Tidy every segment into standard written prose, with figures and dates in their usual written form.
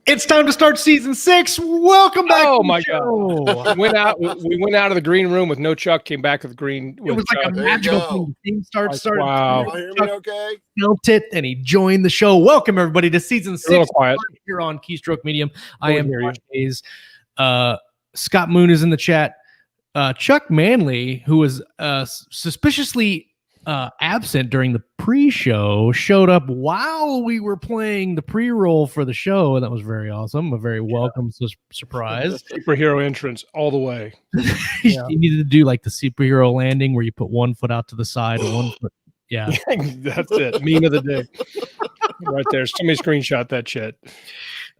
It's time to start season 6. Welcome back. Oh to my the show. God! We went out of the green room with no Chuck. Came back with green. It was like a magical thing. The thing started. Wow! Y'all hear me okay? Felt it, and he joined the show. Welcome everybody to season 6 here on Keystroke Medium. I am Josh Hayes. Scott Moon is in the chat. Chuck Manley, who was suspiciously absent during the pre-show, showed up while we were playing the pre-roll for the show, and that was very awesome. A very welcome surprise. Superhero entrance all the way. You needed to do like the superhero landing where you put one foot out to the side, one foot. Yeah, that's it. Meme of the day, right there. Somebody screenshot that shit.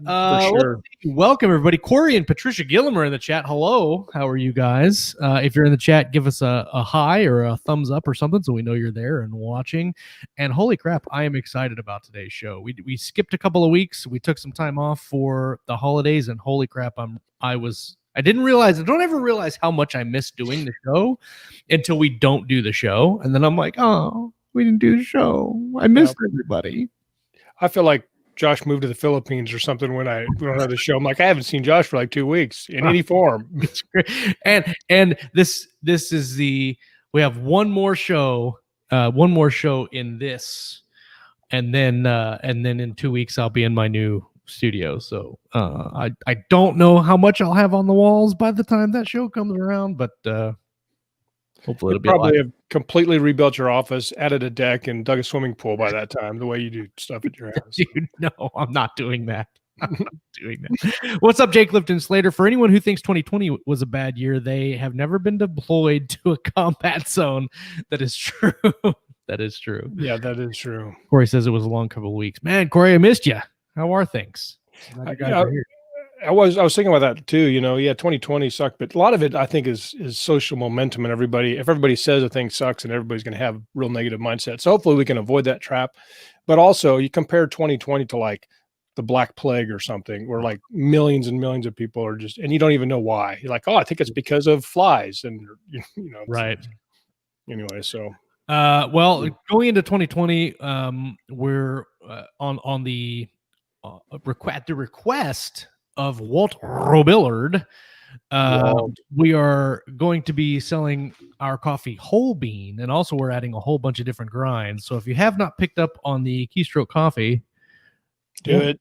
For sure. Welcome everybody. Corey and Patricia Gillum are in the chat. Hello, how are you guys? If you're in the chat, give us a hi or a thumbs up or something so we know you're there and watching. And holy crap, I am excited about today's show. We skipped a couple of weeks. We took some time off for the holidays, and holy crap, I don't ever realize how much I miss doing the show until we don't do the show, and then I'm like, oh, we didn't do the show. I missed everybody. I feel like Josh moved to the Philippines or something when we don't have the show. I'm like, I haven't seen Josh for like 2 weeks in any form. It's great. And this is we have one more show in this, and then in 2 weeks I'll be in my new studio. So I don't know how much I'll have on the walls by the time that show comes around, but hopefully it'll be probably have completely rebuilt your office, added a deck, and dug a swimming pool by that time, the way you do stuff at your house. Dude, no, I'm not doing that. I'm not doing that. What's up, Jake Lipton Slater? For anyone who thinks 2020 was a bad year, they have never been deployed to a combat zone. That is true. That is true. Yeah, that is true. Corey says it was a long couple of weeks. Man, Corey, I missed you. How are things? I was thinking about that too. 2020 sucked, but a lot of it I think is social momentum, and if everybody says a thing sucks, and everybody's going to have real negative mindset. So hopefully we can avoid that trap. But also, you compare 2020 to like the Black Plague or something, where like millions and millions of people are just, and you don't even know why. You're like, oh, I think it's because of flies, and right. Anyway, so going into 2020, we're on the request of Walt Robillard, we are going to be selling our coffee whole bean, and also we're adding a whole bunch of different grinds. So if you have not picked up on the Keystroke Coffee, do it.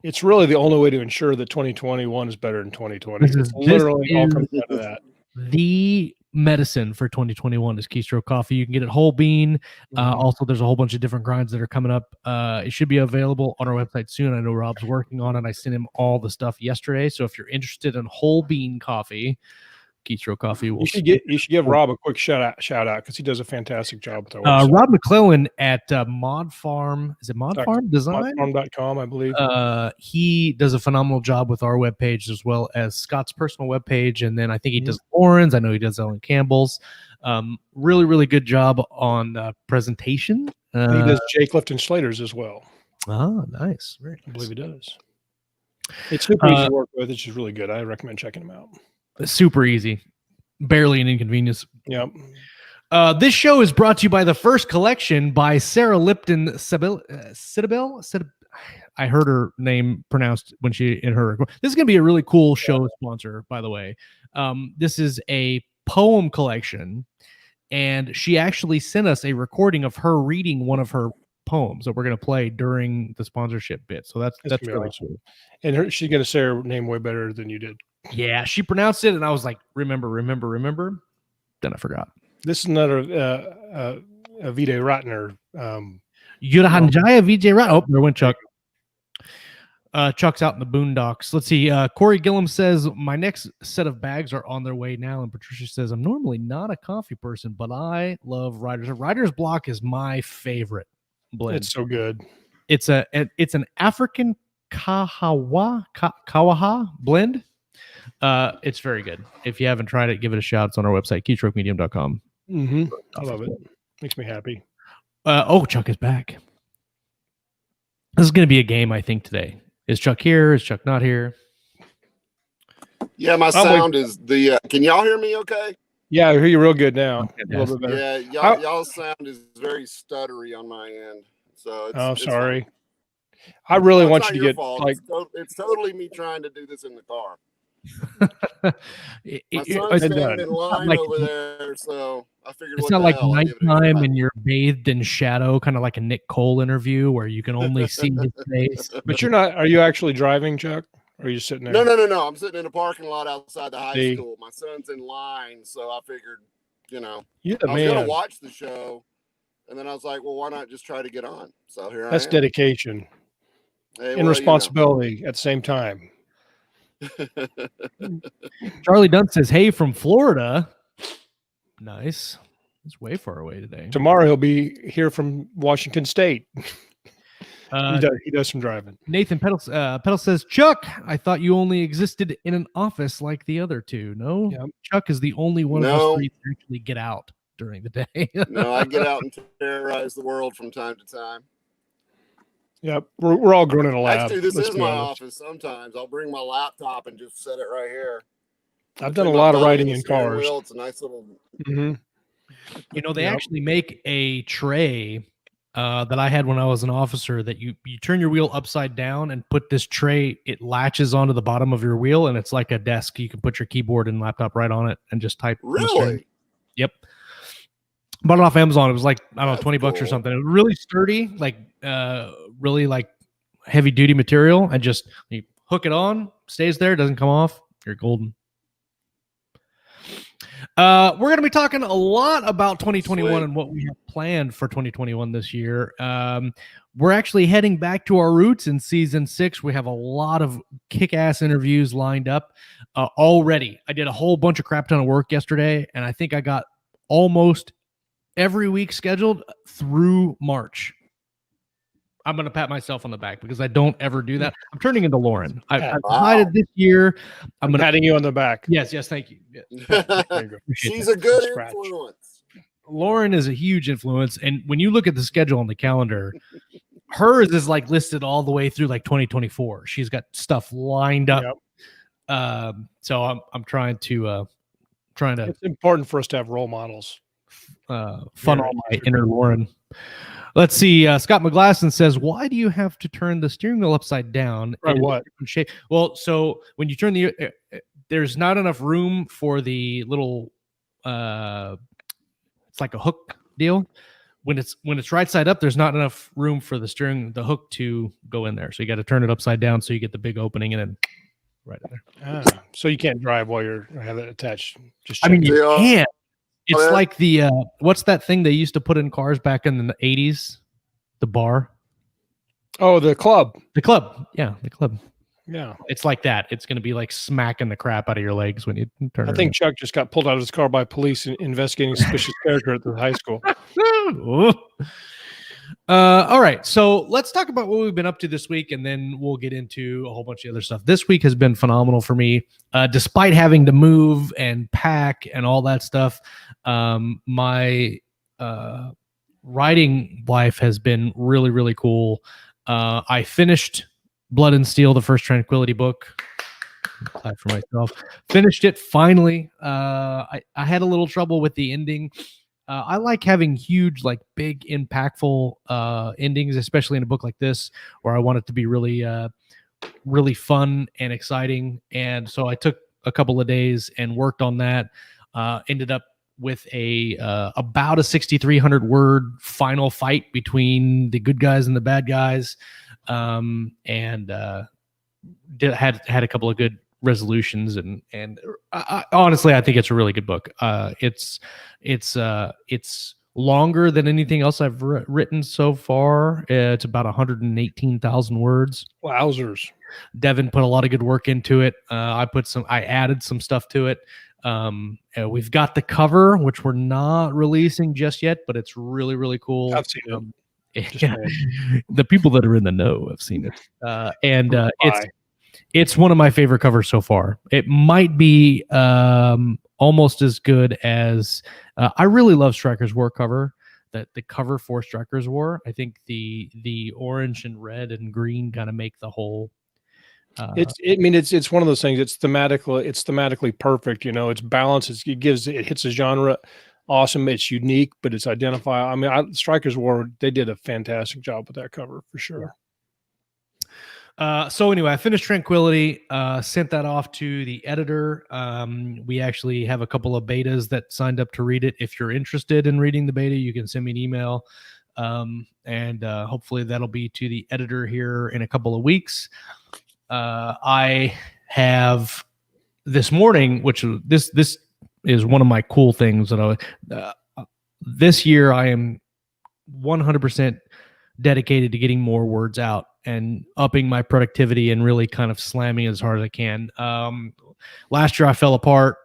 It's really the only way to ensure that 2021 is better than 2020. This literally all comes down to that. The medicine for 2021 is Keystroke Coffee. You can get it whole bean. Also, there's a whole bunch of different grinds that are coming up. It should be available on our website soon. I know Rob's working on it. I sent him all the stuff yesterday. So if you're interested in whole bean coffee, Keystroke Coffee. You should give Rob a quick shout out because he does a fantastic job with our website. Rob McClellan at Mod Farm. Is it Mod Farm Design? Modfarm.com, I believe. He does a phenomenal job with our webpage as well as Scott's personal webpage, and then I think he does Lauren's. I know he does Ellen Campbell's. Really, really good job on presentation. He does Jake Lifton Slater's as well. Oh, nice. Very nice. I believe he does. It's super easy to work with. It's just really good. I recommend checking him out. Super easy, barely an inconvenience. Yep. This show is brought to you by the First Collection by Sarah Lipto-Sidibeh. I heard her name pronounced when she in her. This is going to be a really cool show sponsor, by the way. This is a poem collection, and she actually sent us a recording of her reading one of her poems that we're going to play during the sponsorship bit. So that's really awesome. cool. And she's going to say her name way better than you did. Yeah, she pronounced it, and I was like, remember. Then I forgot. This is another Vijay Ratner. Yurahanjaya Vijay Ratner. Oh, there went Chuck. Chuck's out in the boondocks. Let's see. Corey Gillum says, my next set of bags are on their way now. And Patricia says, I'm normally not a coffee person, but I love Writer's. Writer's Block is my favorite blend. It's so good. It's an African Kawaha blend. It's very good. If you haven't tried it, give it a shout. It's on our website, keystroke.medium.com. I love it. Makes me happy. Chuck is back. This is going to be a game, I think, today. Is Chuck here? Is Chuck not here? Yeah, my sound is the. Can y'all hear me okay? Yeah, I hear you real good now. Okay, a little bit better. Yeah, y'all's sound is very stuttery on my end. So it's sorry. fine. I really No, it's want not you to your get fault. like It's totally me trying to do this in the car. My It's son's done. standing in line like- over there, so I figured, It's what not the like hell, I'll give it a nighttime try. and you're bathed in shadow, kind of like a Nick Cole interview where you can only see his face. But you're not. Are you actually driving, Chuck? Or are you sitting there? No. I'm sitting in a parking lot outside the high See? school. My son's in line, so I figured, You're the I was gonna man. watch the show, and then I was like, well, why not just try to get on? So here That's I am. dedication Hey, and responsibility at the same time. Charlie Dunn says, "Hey, from Florida." Nice. It's way far away today. Tomorrow he'll be here from Washington State. Uh, He does some driving. Nathan Petal says, "Chuck, I thought you only existed in an office like the other two. No, Yep. Chuck is the only one of us three that actually get out during the day." No, I get out and terrorize the world from time to time. Yep, we're all grown in a lab. Actually, this let's is be my honest. office. Sometimes I'll bring my laptop and just set it right here. I've done a Between my lot of belly writing and the in steering cars. wheel, it's a nice little. Mhm. They Yep. actually make a tray that I had when I was an officer that you turn your wheel upside down and put this tray. It latches onto the bottom of your wheel and it's like a desk. You can put your keyboard and laptop right on it and just type. on the screen. Really? Yep. Bought it off Amazon. It was like, I don't know, That's 20 bucks or cool. something. It was really sturdy, like really like heavy duty material. And just you hook it on, stays there, doesn't come off. You're golden. We're going to be talking a lot about 2021 Sweet. and what we have planned for 2021 this year. We're actually heading back to our roots in season 6. We have a lot of kick-ass interviews lined up already. I did a whole bunch of crap ton of work yesterday, and I think I got almost every week scheduled through March. I'm going to pat myself on the back because I don't ever do that. I'm turning into Lauren. I've decided this year I'm going to patting you on the back. Yes, thank you. Yes. She's a good Scratch. influence. Lauren is a huge influence, and when you look at the schedule on the calendar, hers is like listed all the way through like 2024. She's got stuff lined up. Yep. So I'm trying to It's important for us to have role models. funnel my inner Lauren. Let's see. Scott McGlasson says, "Why do you have to turn the steering wheel upside down?" Right, in a what? different shape? Well, so when you turn there's not enough room for the little. It's like a hook deal. When it's right side up, there's not enough room for the hook to go in there. So you got to turn it upside down so you get the big opening and then right in there. So you can't drive while you have it attached. Just I mean, check. you can. It's yeah. like the what's that thing they used to put in cars back in the 80s? The bar. Oh, the club. The club. Yeah, the club. Yeah. It's like that. It's going to be like smacking the crap out of your legs when you turn it. I think Chuck just got pulled out of his car by police investigating suspicious character at the high school. All right, so let's talk about what we've been up to this week, and then we'll get into a whole bunch of other stuff. This week has been phenomenal for me, despite having to move and pack and all that stuff. My writing life has been really, really cool. I finished Blood and Steel, the first Tranquility book. Clap for myself. Finished it finally. I had a little trouble with the ending. I like having huge, like big, impactful endings, especially in a book like this, where I want it to be really, really fun and exciting. And so I took a couple of days and worked on that. Ended up with about a 6,300 word final fight between the good guys and the bad guys, and had a couple of good resolutions, and I, honestly, I think it's a really good book. It's longer than anything else I've written so far. It's about 118,000 words. Wowzers. Devin put a lot of good work into it. I added some stuff to it. We've got the cover, which we're not releasing just yet, but it's really, really cool. I've seen it. Yeah, the people that are in the know have seen it. And it's one of my favorite covers so far. It might be almost as good as I really love Stryker's War cover. That the cover for Stryker's War. I think the orange and red and green kind of make the whole. It's one of those things. It's thematically perfect. You know, it's balanced. It hits a genre. Awesome. It's unique, but it's identifiable. I mean, Stryker's War, they did a fantastic job with that cover for sure. So anyway, I finished Tranquility, sent that off to the editor. We actually have a couple of betas that signed up to read it. If you're interested in reading the beta, you can send me an email. And hopefully that'll be to the editor here in a couple of weeks. I have this morning, which this is one of my cool things that this year I am 100% dedicated to getting more words out and upping my productivity and really kind of slamming as hard as I can. Last year I fell apart,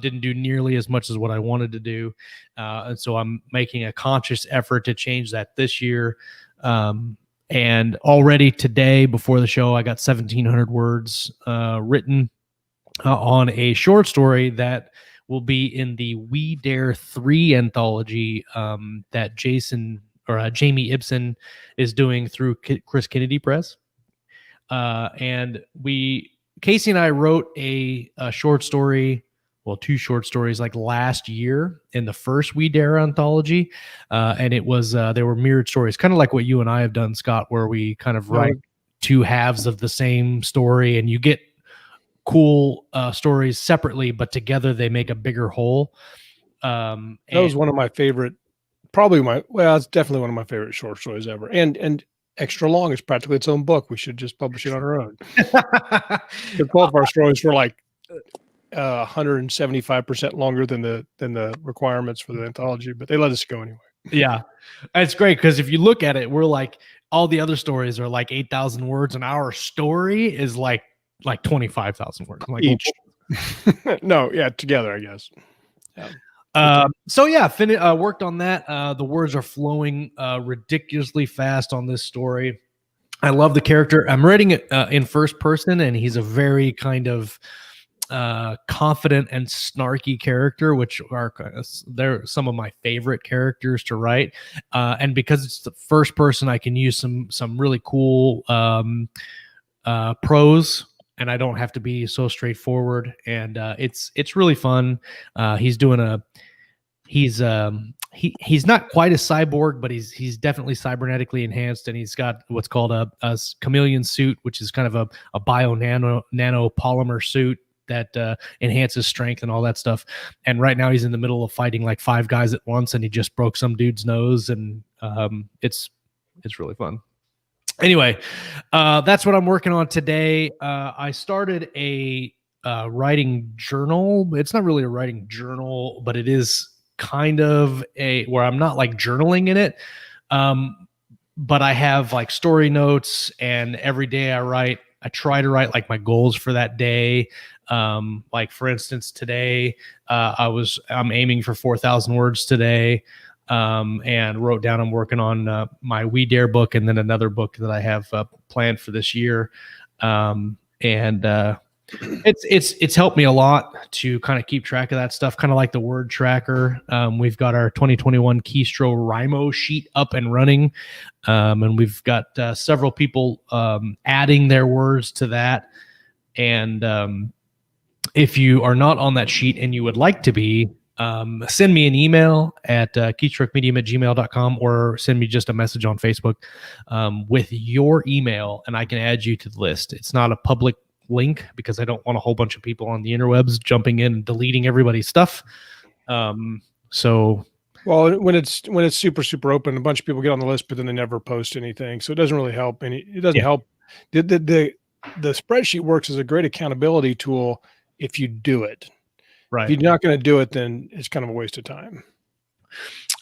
didn't do nearly as much as what I wanted to do. And so I'm making a conscious effort to change that this year. And already today before the show, I got 1,700 words written on a short story that will be in the We Dare 3 anthology that Jamie Ibsen is doing through Chris Kennedy Press. And Casey and I wrote a short story, well, 2 short stories like last year in the first We Dare anthology. And it was, they were mirrored stories, kind of like what you and I have done, Scott, where we kind of write 2 halves of the same story and you get cool stories separately, but together they make a bigger whole. That was one of my favorite, it's definitely one of my favorite short stories ever. And extra long. It's practically its own book. We should just publish it on our own. Both of our stories were like 175% longer than the requirements for the anthology, but they let us go anyway. Yeah, it's great because if you look at it, we're like all the other stories are like 8,000 words, and our story is like 25,000 words. I'm like, each. No, yeah, together, I guess. Yeah. So yeah, worked on that. The words are flowing ridiculously fast on this story. I love the character. I'm writing it in first person, and he's a very kind of confident and snarky character, which are they're some of my favorite characters to write. And because it's the first person, I can use some really cool prose, and I don't have to be so straightforward. And it's really fun. He's not quite a cyborg, but he's definitely cybernetically enhanced, and he's got what's called a chameleon suit, which is kind of a bio nano polymer suit that enhances strength and all that stuff. And right now he's in the middle of fighting like 5 guys at once, and he just broke some dude's nose, and it's really fun. Anyway, that's what I'm working on today. I started a writing journal. It's not really a writing journal, but it is kind of where I'm not like journaling in it. But I have like story notes, and every day I try to write like my goals for that day. Like for instance, today, I'm aiming for 4,000 words today. And wrote down I'm working on my We Dare book, and then another book that I have planned for this year. It's helped me a lot to kind of keep track of that stuff, kind of like the word tracker. We've got our 2021 Keystroke Rhymo sheet up and running, and we've got several people adding their words to that. And if you are not on that sheet and you would like to be, send me an email at keystroke.medium@gmail.com, or send me just a message on Facebook with your email, and I can add you to the list. It's not a public link because I don't want a whole bunch of people on the interwebs jumping in and deleting everybody's stuff. Well, when it's super open, a bunch of people get on the list, but then they never post anything, so it doesn't really help. It doesn't help. The spreadsheet works as a great accountability tool if you do it. Right. If you're not going to do it, then it's kind of a waste of time.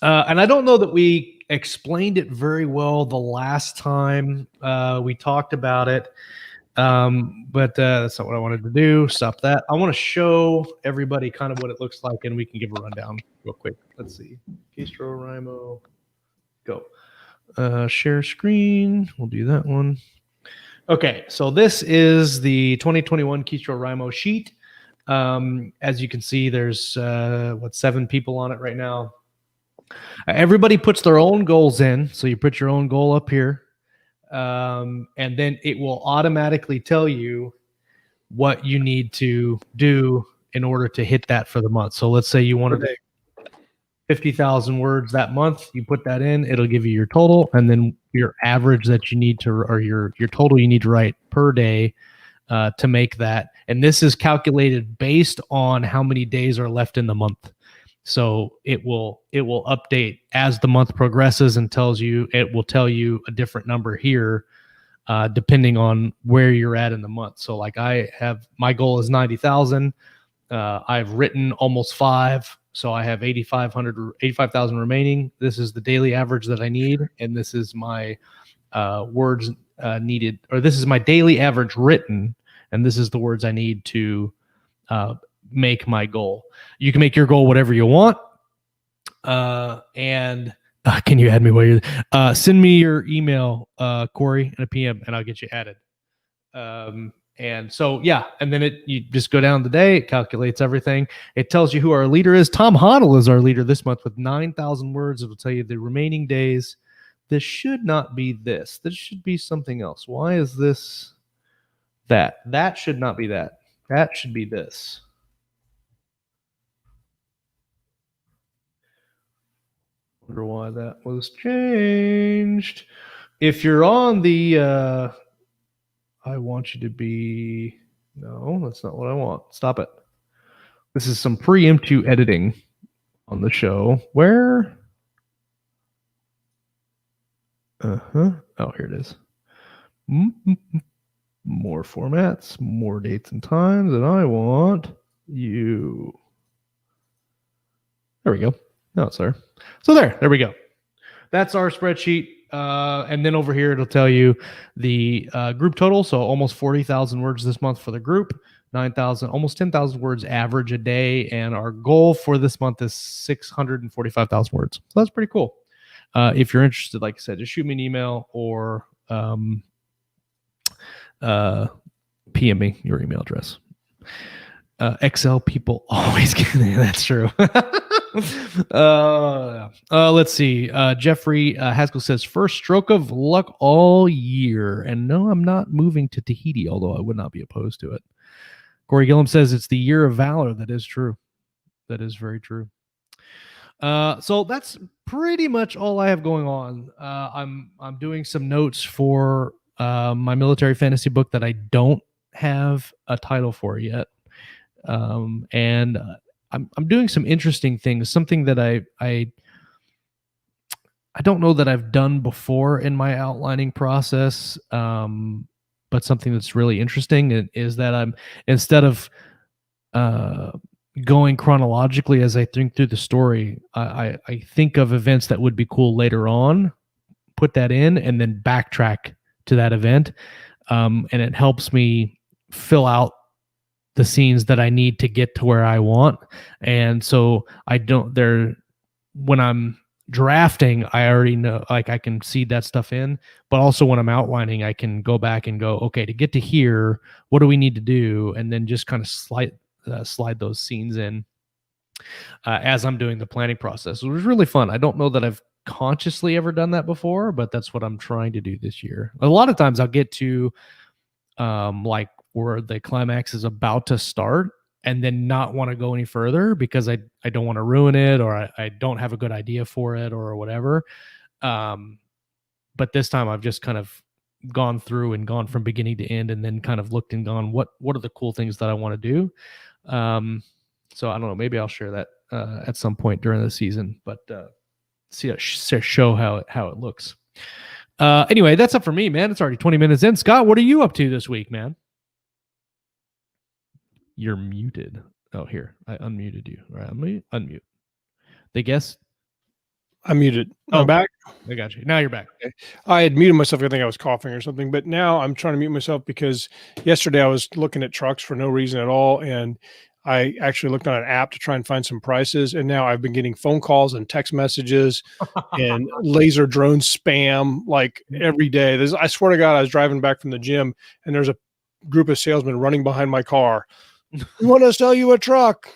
And I don't know that we explained it very well the last time we talked about it. But that's not what I wanted to do. Stop that. I want to show everybody kind of what it looks like, and we can give a rundown real quick. Let's see. Keystroke Rhymo. Go. Share screen. We'll do that one. Okay. So this is the 2021 Keystroke Rhymo sheet. As you can see, there's 7 people on it right now. Everybody puts their own goals in. So you put your own goal up here. And then it will automatically tell you what you need to do in order to hit that for the month. So let's say you wanted to 50,000 words that month. You put that in, it'll give you your total. And then your average that you need to, or your total you need to write per day to make that. And this is calculated based on how many days are left in the month. So it will update as the month progresses and it will tell you a different number here, depending on where you're at in the month. So like my goal is 90,000. I've written almost 5. So I have 85,000 remaining. This is the daily average that I need. And this is my words needed, or this is my daily average written. And this is the words I need to make my goal. You can make your goal whatever you want. And can you add me while you're send me your email, Corey, in a PM, and I'll get you added. And so, yeah, and then you just go down the day, it calculates everything. It tells you who our leader is. Tom Hoddle is our leader this month with 9,000 words. It will tell you the remaining days. This should not be this. This should be something else. Why is this that? That should not be that. That should be this. Wonder why that was changed. If you're on the I want you to be, no, that's not what I want. Stop it. This is some preemptive editing on the show. Where? Oh, here it is. More formats, more dates and times, and I want you. There we go. No, it's there. So there we go. That's our spreadsheet. And then over here, it'll tell you the group total. So almost 40,000 words this month for the group, 9,000, almost 10,000 words average a day. And our goal for this month is 645,000 words. So that's pretty cool. If you're interested, like I said, just shoot me an email or PM me your email address. Excel people always get it. That's true. Let's see. Jeffrey Haskell says, first stroke of luck all year. And no, I'm not moving to Tahiti, although I would not be opposed to it. Corey Gillum says it's the year of valor. That is true. That is very true. So that's pretty much all I have going on. I'm doing some notes for my military fantasy book that I don't have a title for yet. And I'm doing some interesting things, something that I don't know that I've done before in my outlining process, but something that's really interesting is that I'm, instead of going chronologically as I think through the story, I think of events that would be cool later on, put that in, and then backtrack to that event, and it helps me fill out the scenes that I need to get to where I want. And so when I'm drafting, I already know, like I can seed that stuff in, but also when I'm outlining, I can go back and go, okay, to get to here, what do we need to do? And then just kind of slide those scenes in as I'm doing the planning process. It was really fun. I don't know that I've consciously ever done that before, but that's what I'm trying to do this year. A lot of times I'll get to like where the climax is about to start and then not want to go any further because I don't want to ruin it, or I don't have a good idea for it or whatever. But this time I've just kind of gone through and gone from beginning to end and then kind of looked and gone, what are the cool things that I want to do? So I don't know, maybe I'll share that at some point during the season, but show how it looks. Anyway, that's up for me, man. It's already 20 minutes in. Scott, what are you up to this week, man? You're muted. Oh, here. I unmuted you. All right, unmute. They guess? I'm muted. Oh, I'm back. I got you. Now you're back. Okay. I had muted myself. I think I was coughing or something, but now I'm trying to mute myself because yesterday I was looking at trucks for no reason at all. And I actually looked on an app to try and find some prices. And now I've been getting phone calls and text messages and laser drone spam like every day. I swear to God, I was driving back from the gym and there's a group of salesmen running behind my car. We want to sell you a truck.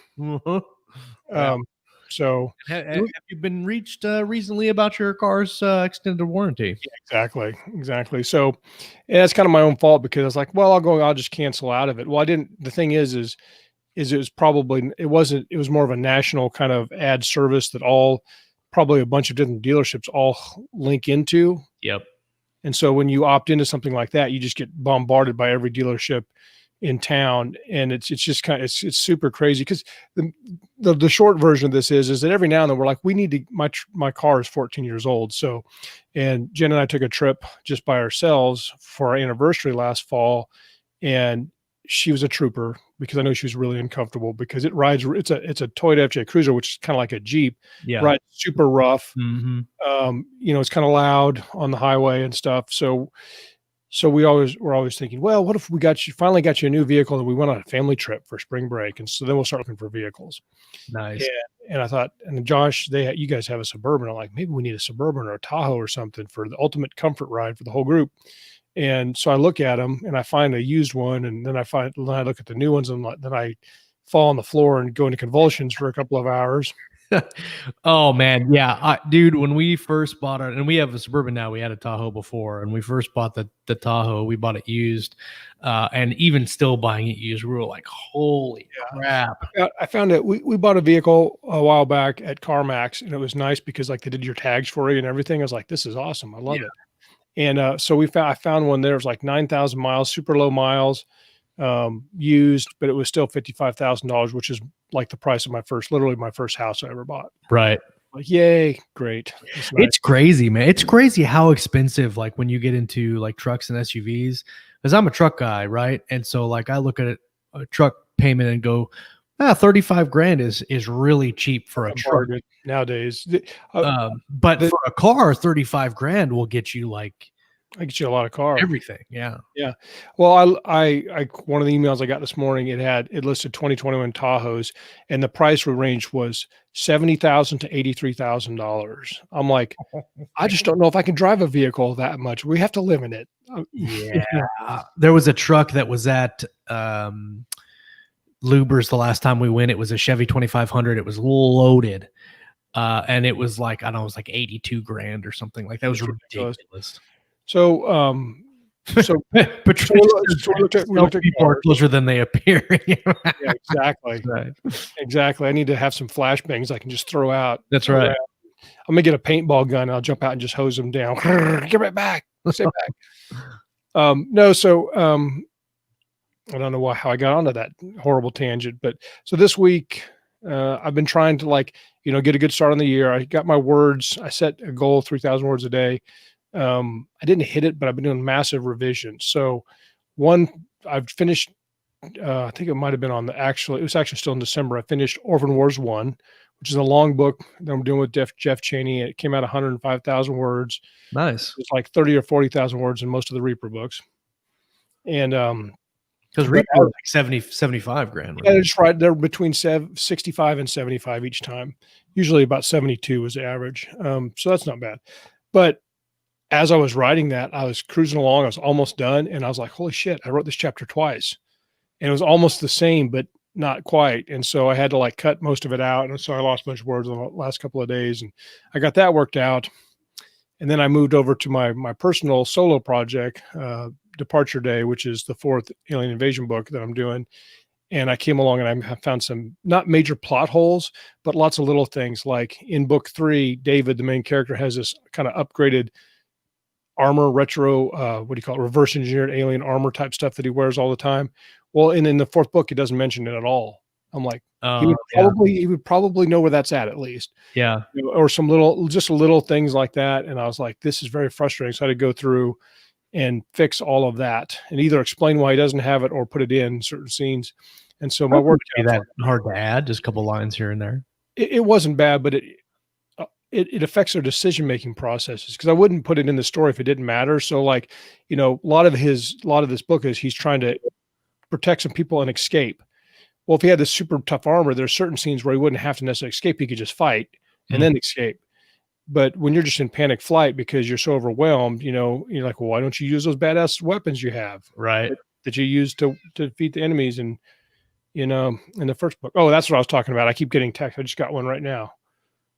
So have you been reached recently about your car's extended warranty? Yeah, exactly. So that's kind of my own fault because I was like, well, I'll just cancel out of it. Well, I didn't. The thing is it was more of a national kind of ad service that probably a bunch of different dealerships all link into. Yep. And so when you opt into something like that, you just get bombarded by every dealership in town. And it's just kind of, it's super crazy, because the short version of this is that every now and then we're like, we need to, my car is 14 years old. So, and Jen and I took a trip just by ourselves for our anniversary last fall, and she was a trooper, because I know she was really uncomfortable, because it rides, it's a Toyota FJ Cruiser, which is kind of like a Jeep, right? Super rough. It's kind of loud on the highway and stuff. So we're always thinking, well, what if we finally got you a new vehicle and we went on a family trip for spring break? And so then we'll start looking for vehicles. Nice. And I thought, and Josh, you guys have a Suburban. I'm like, maybe we need a Suburban or a Tahoe or something for the ultimate comfort ride for the whole group. And so I look at them and I find a used one, and then I look at the new ones, and then I fall on the floor and go into convulsions for a couple of hours. Oh man. Yeah. Dude, when we first bought it, and we have a Suburban now, we had a Tahoe before, and we first bought the Tahoe, we bought it used. And even still buying it used, we were like, holy crap. I found that we bought a vehicle a while back at CarMax, and it was nice because like they did your tags for you and everything. I was like, this is awesome. I love it. And so I found one there. It was like 9,000 miles, super low miles, used, but it was still $55,000, which is like the price of literally my first house I ever bought. Right. Like, yay, great. Nice. It's crazy, man. It's crazy how expensive, like when you get into like trucks and SUVs, because I'm a truck guy, right? And so like I look at a truck payment and go, 35 grand is really cheap for a truck nowadays. But for a car, 35 grand will get you like, I get you a lot of cars. Everything. Yeah. Yeah. Well, I one of the emails I got this morning, it listed 2021 Tahoes, and the price range was $70,000 to $83,000. I'm like, I just don't know if I can drive a vehicle that much. We have to live in it. Yeah. There was a truck that was at Luber's the last time we went. It was a Chevy 2500. It was loaded. And it was like, I don't know, it was like 82 grand or something like that. It was ridiculous. So, but people are closer than they appear. Yeah, exactly. Right. Exactly. I need to have some flashbangs I can just throw out. That's right. I'm gonna get a paintball gun. And I'll jump out and just hose them down. Get right back. Stay back. I don't know how I got onto that horrible tangent, but so this week I've been trying to get a good start on the year. I got my words. I set a goal, 3,000 words a day. I didn't hit it, but I've been doing massive revisions. So I've finished, I think it might've been it was actually still in December. I finished Orphan Wars 1, which is a long book that I'm doing with Jeff Chaney. It came out 105,000 words. Nice. It's like 30 or 40,000 words in most of the Reaper books. And, because Reaper was like 75 grand. Yeah, it's right. They're between 65 and 75 each time. Usually about 72 is the average. So that's not bad. But as I was writing that, I was cruising along. I was almost done. And I was like, holy shit, I wrote this chapter twice. And it was almost the same, but not quite. And so I had to cut most of it out. And so I lost a bunch of words in the last couple of days. And I got that worked out. And then I moved over to my personal solo project, Departure Day, which is the 4th alien invasion book that I'm doing. And I came along and I found some not major plot holes, but lots of little things. Like in book 3, David, the main character, has this kind of upgraded armor, retro, reverse engineered alien armor type stuff that he wears all the time. Well, and in the 4th book, it doesn't mention it at all. I'm like, he would probably know where that's at least. Yeah. Or some little things like that. And I was like, this is very frustrating. So I had to go through and fix all of that and either explain why he doesn't have it or put it in certain scenes. And so my work be that hard to add, just a couple lines here and there. It wasn't bad, but it affects their decision-making processes, because I wouldn't put it in the story if it didn't matter. So a lot of this book is he's trying to protect some people and escape. Well, if he had this super tough armor, there's certain scenes where he wouldn't have to necessarily escape. He could just fight and then escape. But when you're just in panic flight because you're so overwhelmed, you're like, well, why don't you use those badass weapons you have, right? That you use to defeat the enemies. And, in the first book, oh, that's what I was talking about. I keep getting texts. I just got one right now.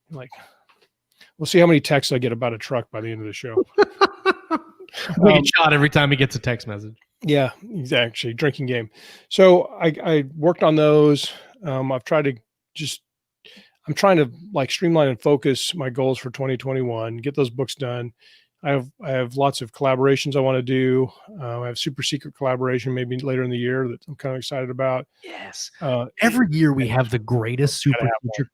We'll see how many texts I get about a truck by the end of the show. We get shot every time he gets a text message. Yeah, exactly. Drinking game. So I worked on those. I'm trying to streamline and focus my goals for 2021, get those books done, I have lots of collaborations I want to do. I have super secret collaboration maybe later in the year that I'm kind of excited about. Yes. Uh, Every year we have the greatest Gotta super have secret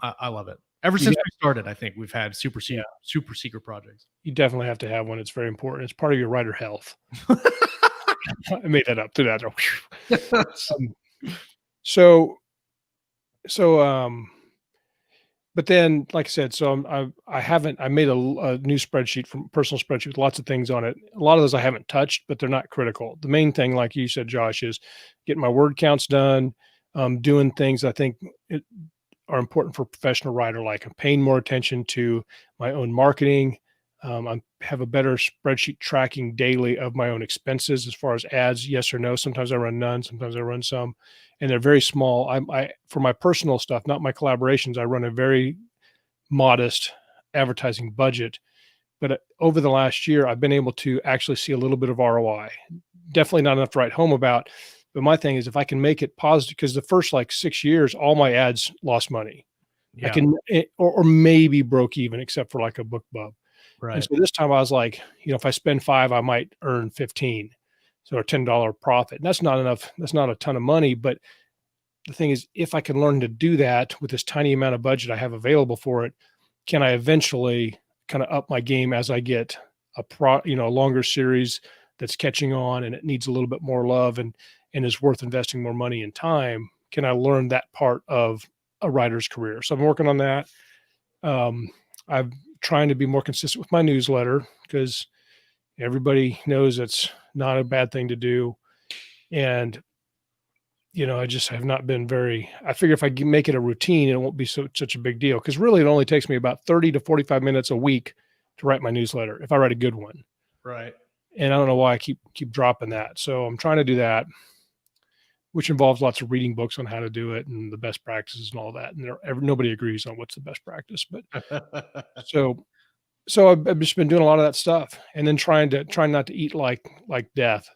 I love it. Ever You since got- we started, I think we've had super secret projects. you definitely have to have one. It's very important. It's part of your writer health. I made that up to that. But then, like I said, I made a new spreadsheet from personal spreadsheet with lots of things on it. A lot of those I haven't touched, but they're not critical. The main thing, like you said, Josh, is getting my word counts done, doing things I think are important for a professional writer. Like I'm paying more attention to my own marketing. I have a better spreadsheet tracking daily of my own expenses as far as ads, yes or no. Sometimes I run none, sometimes I run some, and they're very small. I for my personal stuff, not my collaborations, I run a very modest advertising budget. But over the last year, I've been able to actually see a little bit of ROI. Definitely not enough to write home about. But my thing is if I can make it positive, because the first like 6 years, all my ads lost money. Yeah. I can, or maybe broke even, except for like a BookBub. Right. And so this time I was like, if I spend 5, I might earn 15. So a $10 profit. And that's not enough. That's not a ton of money. But the thing is, if I can learn to do that with this tiny amount of budget I have available for it, can I eventually kind of up my game as I get a longer series that's catching on and it needs a little bit more love and is worth investing more money and time? Can I learn that part of a writer's career? So I'm working on that. I'm trying to be more consistent with my newsletter because everybody knows it's not a bad thing to do. And, I just have not been I figure if I make it a routine, it won't be such a big deal. Cause really it only takes me about 30 to 45 minutes a week to write my newsletter if I write a good one. Right. And I don't know why I keep dropping that. So I'm trying to do that, which involves lots of reading books on how to do it and the best practices and all that. And nobody agrees on what's the best practice, but so I've just been doing a lot of that stuff and then trying not to eat like death.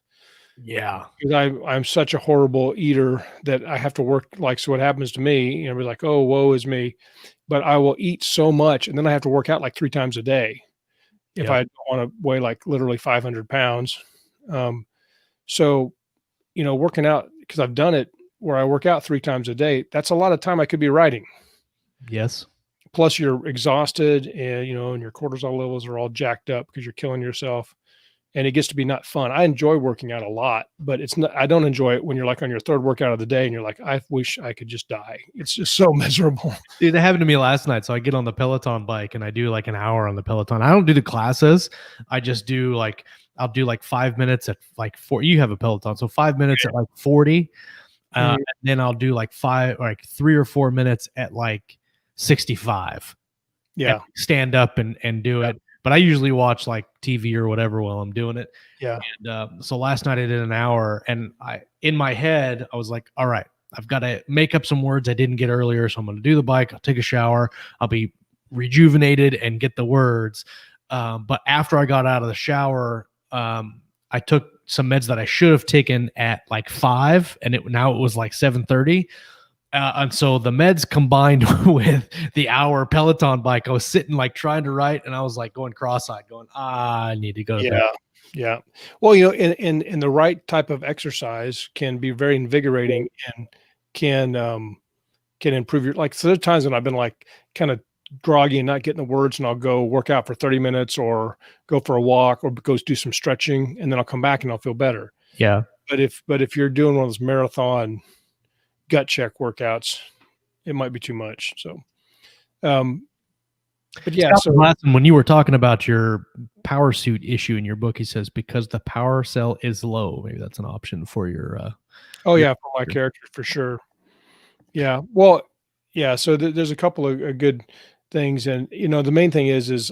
Yeah. Because I'm such a horrible eater that I have to work so what happens to me, be like, oh, woe is me. But I will eat so much and then I have to work out like 3 times a day if I don't want to weigh like literally 500 pounds. So, working out, because I've done it where I work out 3 times a day, that's a lot of time I could be writing. Yes. Plus you're exhausted and, and your cortisol levels are all jacked up because you're killing yourself. And it gets to be not fun. I enjoy working out a lot, but I don't enjoy it when you're like on your 3rd workout of the day and you're like, I wish I could just die. It's just so miserable. Dude, that happened to me last night. So I get on the Peloton bike and I do like an hour on the Peloton. I don't do the classes. I just do I'll do like 5 minutes at like 4. You have a Peloton. So 5 minutes at like 40. And then I'll do like 3 or 4 minutes at like 65. Yeah. Stand up and do it. But I usually watch like TV or whatever while I'm doing it. Yeah. And so last night I did an hour and in my head, I was like, all right, I've got to make up some words I didn't get earlier. So I'm going to do the bike. I'll take a shower. I'll be rejuvenated and get the words. But after I got out of the shower, I took some meds that I should have taken at like 5 and now it was like 7:30. And so the meds combined with the hour Peloton bike, I was sitting like trying to write and I was like going cross-eyed going, I need to go to bed. Yeah. Well, in the right type of exercise can be very invigorating and can improve your, like, so there are times when I've been like kind of groggy and not getting the words and I'll go work out for 30 minutes or go for a walk or go do some stretching and then I'll come back and I'll feel better. Yeah. But if you're doing one of those marathon gut check workouts, it might be too much. So, but yeah. So when you were talking about your power suit issue in your book, he says, because the power cell is low, maybe that's an option for your, for my character for sure. Yeah. Well, yeah. So there's a couple of good things. And, the main thing is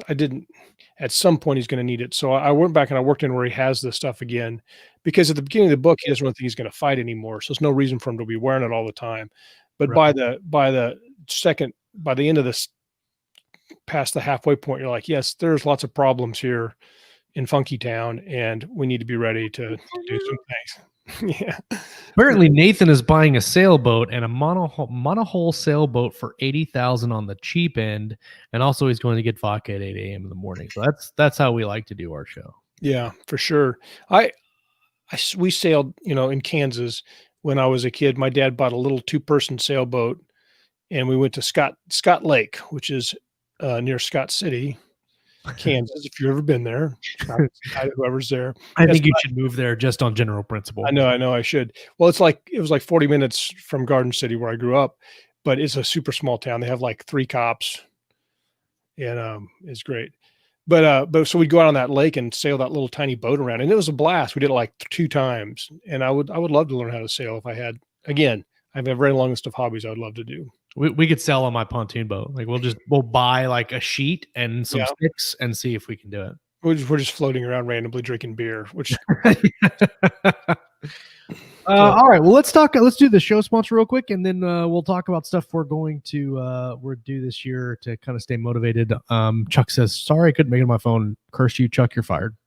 at some point he's going to need it. So I went back and I worked in where he has this stuff again, because at the beginning of the book, he doesn't really think he's going to fight anymore. So there's no reason for him to be wearing it all the time. But by the end of this, past the halfway point, you're like, yes, there's lots of problems here in Funky Town, and we need to be ready to do some things. Yeah. Apparently, Nathan is buying a sailboat and a monohull sailboat for $80,000 on the cheap end, and also he's going to get vodka at 8 a.m. in the morning. So that's how we like to do our show. Yeah, for sure. We sailed, in Kansas when I was a kid. My dad bought a little 2-person sailboat, and we went to Scott Lake, which is near Scott City, Kansas. If you've ever been there, whoever's there, I think you should move there just on general principle. I know I should. Well, it was like 40 minutes from Garden City where I grew up, but it's a super small town. They have like 3 cops, and it's great. But so we'd go out on that lake and sail that little tiny boat around, and it was a blast. We did it like 2 times, and I would love to learn how to sail if I had. Again, I have a very long list of hobbies I would love to do. We could sell on my pontoon boat. Like we'll buy like a sheet and some sticks and see if we can do it. We're just floating around randomly drinking beer, which. All right. Well, let's do the show sponsor real quick, and then we'll talk about stuff we're going to do this year to kind of stay motivated. Chuck says, "Sorry, I couldn't make it on my phone. Curse you, Chuck. You're fired."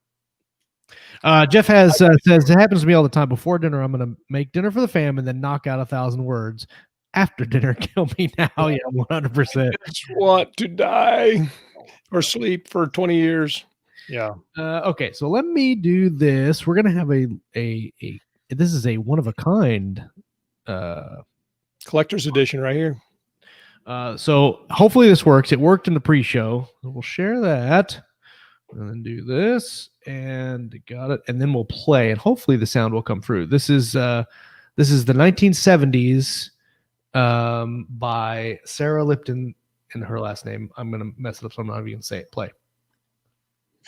Jeff says it happens to me all the time. Before dinner, I'm going to make dinner for the fam and then knock out 1,000 words. After dinner, kill me now. Yeah, 100%. I just want to die or sleep for 20 years. Yeah. Okay, so let me do this. We're gonna have this is a one of a kind collector's edition right here. So hopefully this works. It worked in the pre-show. We'll share that and then do this and got it, and then we'll play, and hopefully the sound will come through. This is the 1970s by Sarah Lipton, and her last name. I'm gonna mess it up, so I'm not even gonna say it. Play.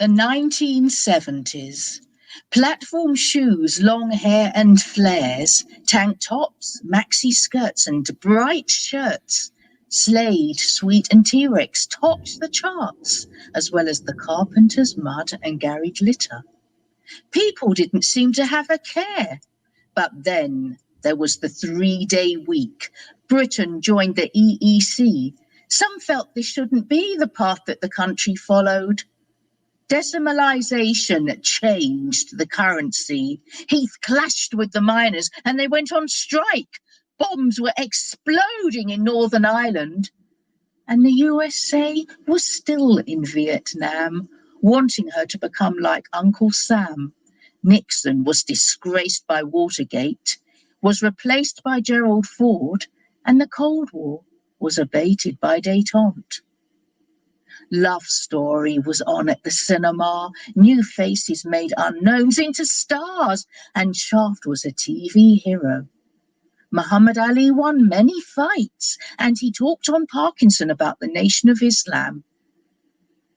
The 1970s. Platform shoes, long hair and flares, tank tops, maxi skirts and bright shirts. Slade, Sweet and T-Rex topped the charts, as well as the Carpenters, Mud and Gary Glitter. People didn't seem to have a care. But then there was the 3-day week. Britain joined the EEC. Some felt this shouldn't be the path that the country followed. Decimalisation changed the currency. Heath clashed with the miners and they went on strike. Bombs were exploding in Northern Ireland. And the USA was still in Vietnam, wanting her to become like Uncle Sam. Nixon was disgraced by Watergate, was replaced by Gerald Ford, and the Cold War was abated by détente. Love Story was on at the cinema. New faces made unknowns into stars, and Shaft was a TV hero. Muhammad Ali won many fights, and he talked on Parkinson about the Nation of Islam.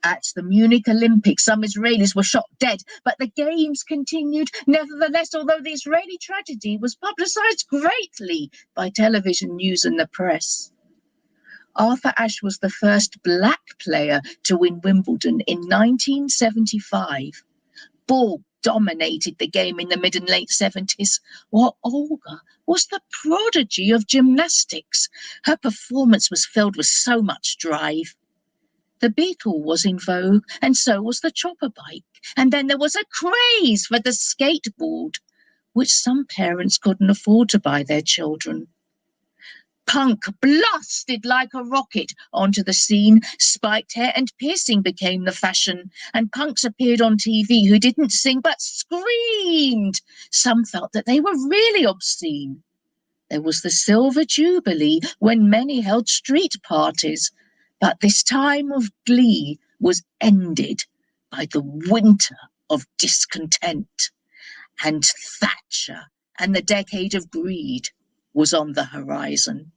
At the Munich Olympics, some Israelis were shot dead, but the games continued. Nevertheless, although the Israeli tragedy was publicized greatly by television news and the press. Arthur Ashe was the first black player to win Wimbledon in 1975. Borg dominated the game in the mid and late 70s, while Olga was the prodigy of gymnastics. Her performance was filled with so much drive. The Beetle was in vogue, and so was the chopper bike. And then there was a craze for the skateboard, which some parents couldn't afford to buy their children. Punk blasted like a rocket onto the scene. Spiked hair and piercing became the fashion, and punks appeared on TV who didn't sing but screamed. Some felt that they were really obscene. There was the Silver Jubilee, when many held street parties, but this time of glee was ended by the winter of discontent. And Thatcher and the decade of greed was on the horizon.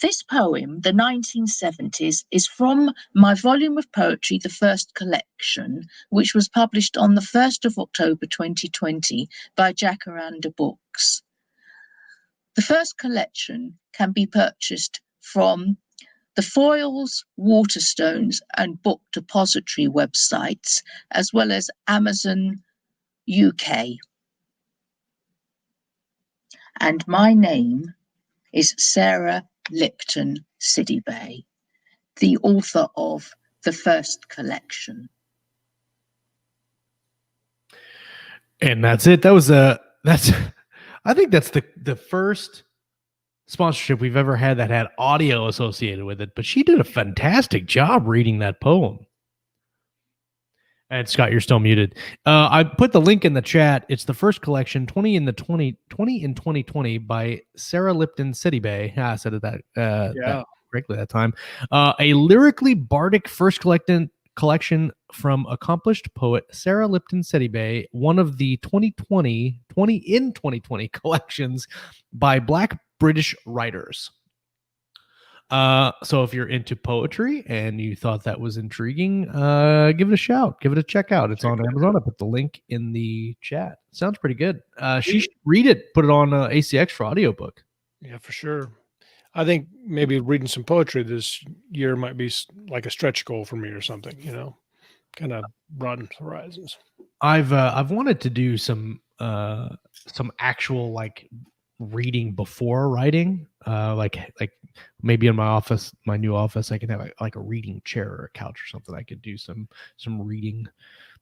This poem, the 1970s, is from my volume of poetry, The First Collection, which was published on the 1st of October 2020 by Jacaranda Books. The First Collection can be purchased from the Foyles, Waterstones and Book Depository websites, as well as Amazon UK. And my name is Sarah Lipto-Sidibeh, the author of The First Collection. And that's it. That's I think that's the first sponsorship we've ever had that had audio associated with it. But she did a fantastic job reading that poem. And Scott, you're still muted. I put the link in the chat. It's the first collection, 20 in 2020 by Sarah Lipton-Sidibeh. I said it that correctly that time. A lyrically bardic first collection from accomplished poet Sarah Lipton-Sidibeh, one of the 2020 collections by Black British writers. So if you're into poetry and you thought that was intriguing, give it a shout, give it a check out. It's on Amazon. I put the link in the chat. Sounds pretty good. She should read it, put it on ACX for audiobook. Yeah, for sure. I think maybe reading some poetry this year might be like a stretch goal for me or something, kind of broaden horizons. I've wanted to do some actual like reading before writing, like maybe in my new office, I can have like a reading chair or a couch or something. I could do some reading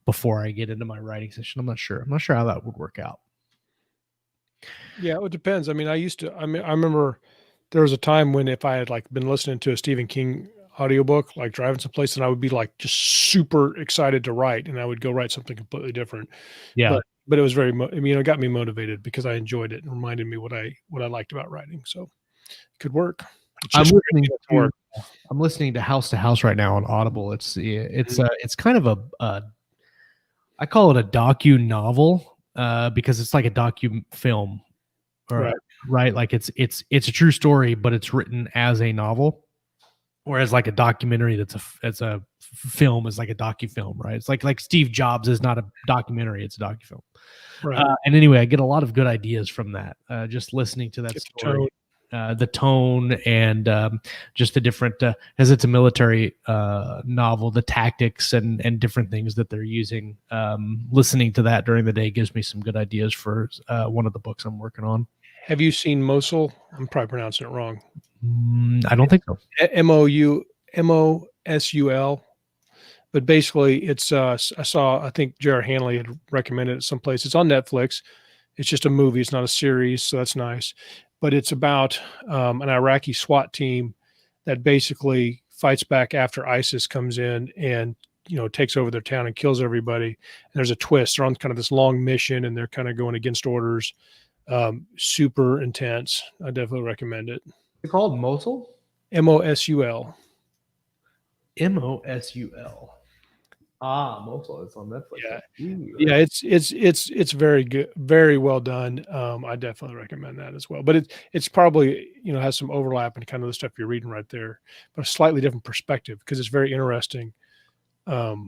before I get into my writing session. I'm not sure how that would work out. Yeah, it depends. I mean, I remember there was a time when if I had like been listening to a Stephen King audiobook, like driving someplace, and I would be like just super excited to write, and I would go write something completely different. Yeah. But it was it got me motivated because I enjoyed it and reminded me what I liked about writing. So it could work. I'm listening to House right now on Audible. It's kind of I call it a docu novel because it's like a docu film, right? Like it's a true story, but it's written as a novel. Whereas like a documentary it's a film is like a docu-film, right? It's like Steve Jobs is not a documentary, it's a docu-film. Right. And anyway, I get a lot of good ideas from that. Just listening to that story, the tone and just the different, as it's a military novel, the tactics and different things that they're using. Listening to that during the day gives me some good ideas for one of the books I'm working on. Have you seen Mosul? I'm probably pronouncing it wrong. I don't think so. Mosul. But basically, it's I think Jared Hanley had recommended it someplace. It's on Netflix. It's just a movie. It's not a series, so that's nice. But it's about an Iraqi SWAT team that basically fights back after ISIS comes in and takes over their town and kills everybody. And there's a twist. They're on kind of this long mission, and they're kind of going against orders. Super intense. I definitely recommend it. It's called Mosul? Mosul. Mosul. Mosul. It's on Netflix. Yeah. It's very good, very well done. I definitely recommend that as well. But it's probably has some overlap in kind of the stuff you're reading right there, but a slightly different perspective because it's very interesting. It's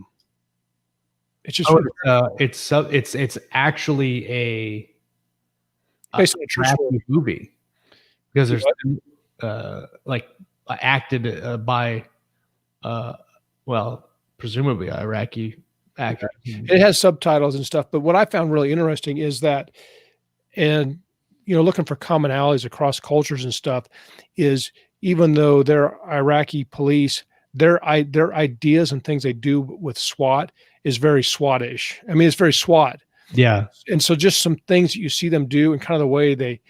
just it's actually a basically a true story movie because there's acted by presumably Iraqi actor. It has subtitles and stuff, but what I found really interesting is that, and looking for commonalities across cultures and stuff, is even though they're Iraqi police, their ideas and things they do with SWAT is very SWAT-ish. I mean, it's very SWAT. Yeah. And so just some things that you see them do and kind of the way they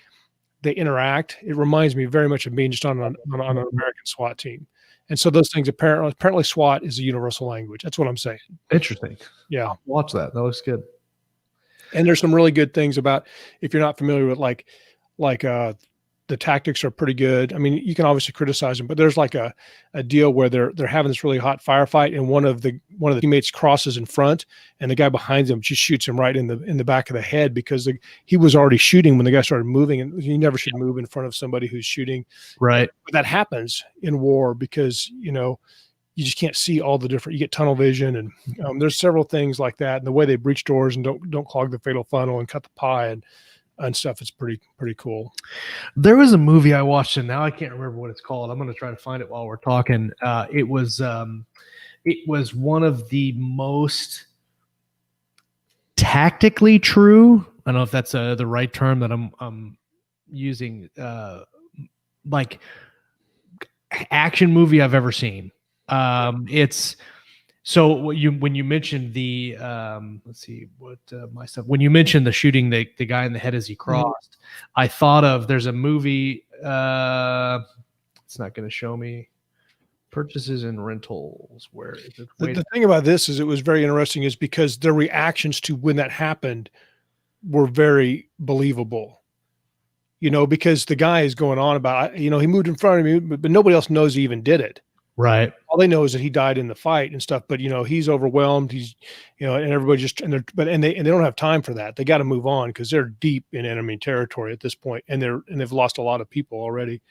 interact, it reminds me very much of being just on an American SWAT team. And so those things apparently SWAT is a universal language. That's what I'm saying. Interesting. Yeah. Watch that. That looks good. And there's some really good things about, if you're not familiar with like the tactics are pretty good. I mean, you can obviously criticize them, but there's like a deal where they're having this really hot firefight, and one of the teammates crosses in front, and the guy behind him just shoots him right in the back of the head because he was already shooting when the guy started moving, and you never should move in front of somebody who's shooting. Right. But that happens in war because you just can't see all the different. You get tunnel vision, and there's several things like that, and the way they breach doors and don't clog the fatal funnel and cut the pie and stuff. It's pretty cool. There was a movie I watched, and now I can't remember what it's called. I'm going to try to find it while we're talking. It was one of the most tactically true. I don't know if that's the right term that I'm using. Like action movie I've ever seen. It's So when you mentioned the let's see what my stuff, when you mentioned the shooting the guy in the head as he crossed, I thought of, there's a movie, it's not going to show me, purchases and rentals, where is it? The thing about this is, it was very interesting, is because their reactions to when that happened were very believable. You know, because the guy is going on about, he moved in front of me, but nobody else knows he even did it. Right. All they know is that he died in the fight and stuff, but he's overwhelmed. He's, and everybody just, and they don't have time for that. They got to move on because they're deep in enemy territory at this point, and they've lost a lot of people already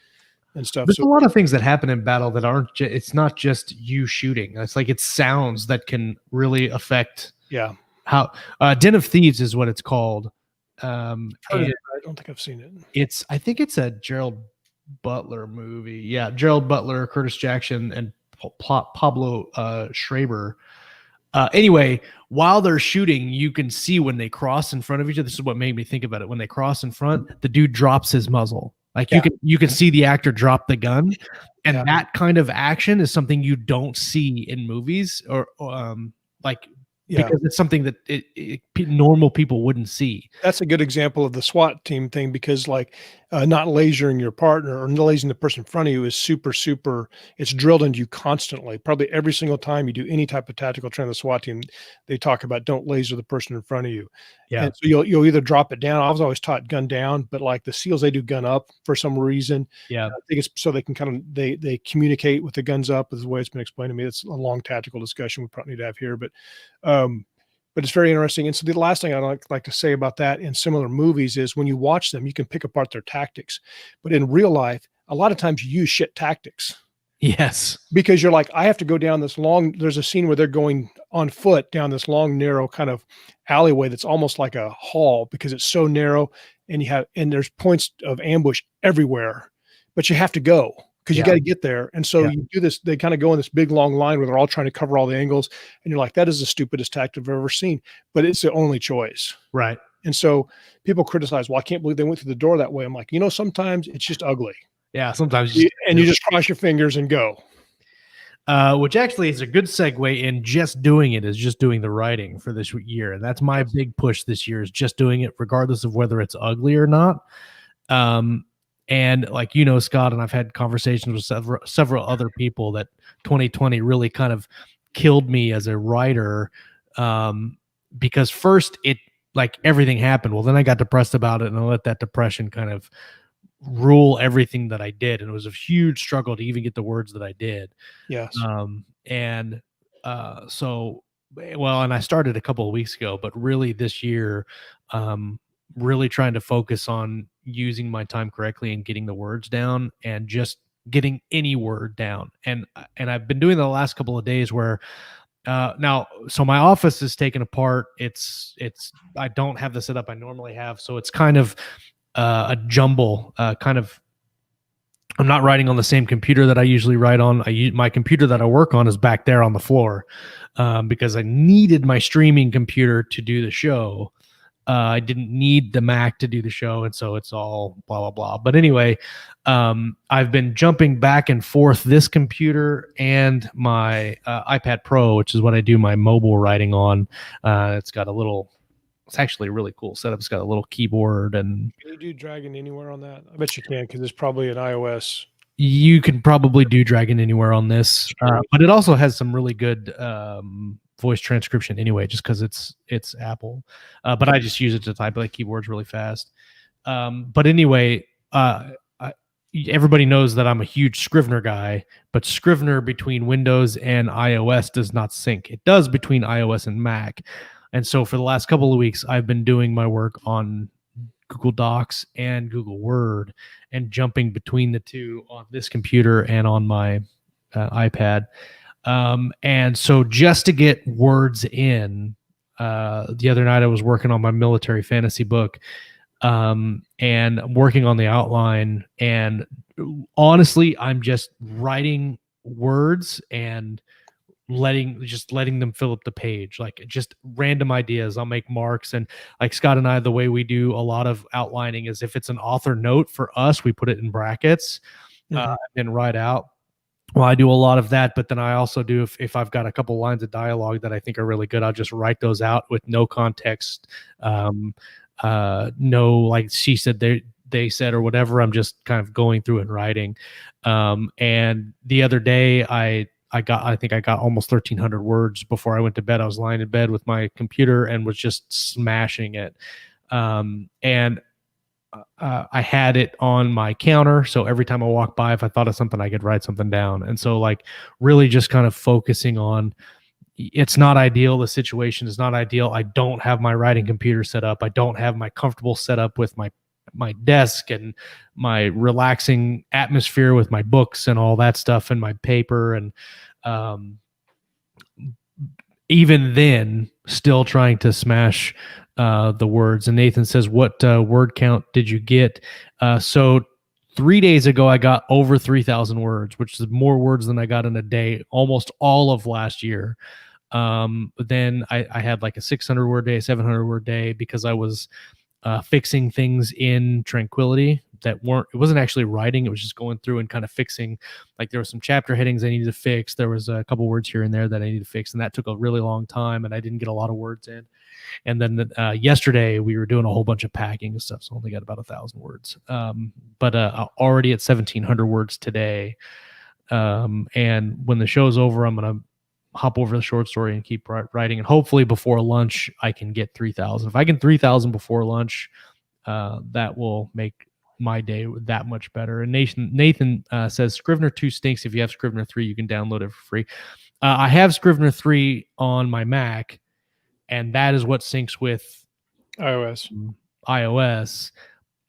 and stuff. There's a lot of things that happen in battle that aren't, it's not just you shooting. It's like, it's sounds that can really affect. Yeah. How, Den of Thieves is what it's called. I don't think I've seen it. I think it's a Gerald Butler movie. Yeah, Gerald Butler, Curtis Jackson, and Pablo Schreiber. Anyway, while they're shooting, you can see when they cross in front of each other. This is what made me think about it. When they cross in front, the dude drops his muzzle. Like you can see the actor drop the gun, and that kind of action is something you don't see in movies, or because it's something that normal people wouldn't see. That's a good example of the SWAT team thing, because not lasering your partner or lasering the person in front of you is super, it's drilled into you constantly. Probably every single time you do any type of tactical training, the SWAT team, they talk about don't laser the person in front of you. Yeah. And so you'll either drop it down. I was always taught gun down, but like the SEALs, they do gun up for some reason. Yeah. I think it's so they can they communicate with the guns up, is the way it's been explained to me. It's a long tactical discussion we probably need to have here, but it's very interesting. And so the last thing I'd like to say about that in similar movies is, when you watch them, you can pick apart their tactics, but in real life, a lot of times you use shit tactics. Yes. Because you're like, I have to go down this long, there's a scene where they're going on foot down this long, narrow kind of alleyway that's almost like a hall, because it's so narrow, and there's points of ambush everywhere, but you have to go because you got to get there. And so you do this, they kind of go in this big long line where they're all trying to cover all the angles. And you're like, that is the stupidest tactic I've ever seen, but it's the only choice. Right. And so people criticize, well, I can't believe they went through the door that way. I'm like, sometimes it's just ugly. Yeah. Sometimes you just cross your fingers and go. Which actually is a good segue in just doing the writing for this year. And that's my big push this year, is just doing it regardless of whether it's ugly or not. And like, Scott, and I've had conversations with several other people, that 2020 really kind of killed me as a writer. Because first everything happened. Well, then I got depressed about it, and I let that depression kind of rule everything that I did. And it was a huge struggle to even get the words that I did. Yes. And I started a couple of weeks ago, but really this year, really trying to focus on using my time correctly and getting the words down, and just getting any word down. And I've been doing the last couple of days where so my office is taken apart. I don't have the setup I normally have. So it's kind of a jumble, I'm not writing on the same computer that I usually write on. My computer that I work on is back there on the floor, because I needed my streaming computer to do the show. I didn't need the Mac to do the show, and so it's all blah, blah, blah. But anyway, I've been jumping back and forth this computer and my iPad Pro, which is what I do my mobile writing on. It's actually a really cool setup. It's got a little keyboard. And can you do Dragon Anywhere on that? I bet you can, because it's probably an iOS. You can probably do Dragon Anywhere on this, but it also has some really good voice transcription anyway, just because it's Apple. But I just use it to type keyboards really fast. But anyway, everybody knows that I'm a huge Scrivener guy, but Scrivener between Windows and iOS does not sync. It does between iOS and Mac. And so for the last couple of weeks, I've been doing my work on Google Docs and Google Word, and jumping between the two on this computer and on my iPad. And so just to get words in, the other night I was working on my military fantasy book, and I'm working on the outline, and honestly, I'm just writing words and letting them fill up the page, just random ideas. I'll make marks, and like Scott and I, the way we do a lot of outlining is, if it's an author note for us, we put it in brackets and write out. Well, I do a lot of that, but then I also do, if I've got a couple lines of dialogue that I think are really good, I'll just write those out with no context. No, like she said, they said, or whatever. I'm just kind of going through and writing. And the other day I think I got almost 1,300 words before I went to bed. I was lying in bed with my computer and was just smashing it. And I had it on my counter, so every time I walk by, if I thought of something, I could write something down. And so, like, really just kind of focusing on, it's not ideal. The situation is not ideal. I don't have my writing computer set up. I don't have my comfortable setup with my desk and my relaxing atmosphere with my books and all that stuff and my paper. And even then, still trying to smash the words. And Nathan says, what word count did you get? So 3 days ago, I got over 3,000 words, which is more words than I got in a day, almost all of last year. But then I had like a 600 word day, 700 word day, because I was fixing things in Tranquility that it wasn't actually writing. It was just going through and kind of fixing, like there were some chapter headings I needed to fix. There was a couple words here and there that I needed to fix. And that took a really long time and I didn't get a lot of words in. And then yesterday we were doing a whole bunch of packing and stuff. So I only got about 1,000 words, but already at 1,700 words today. And when the show's over, I'm going to hop over the short story and keep writing. And hopefully before lunch, I can get 3,000. If I can 3,000 before lunch, that will make my day that much better. And Nathan says Scrivener 2 stinks. If you have Scrivener 3, you can download it for free. I have Scrivener 3 on my Mac, and that is what syncs with iOS.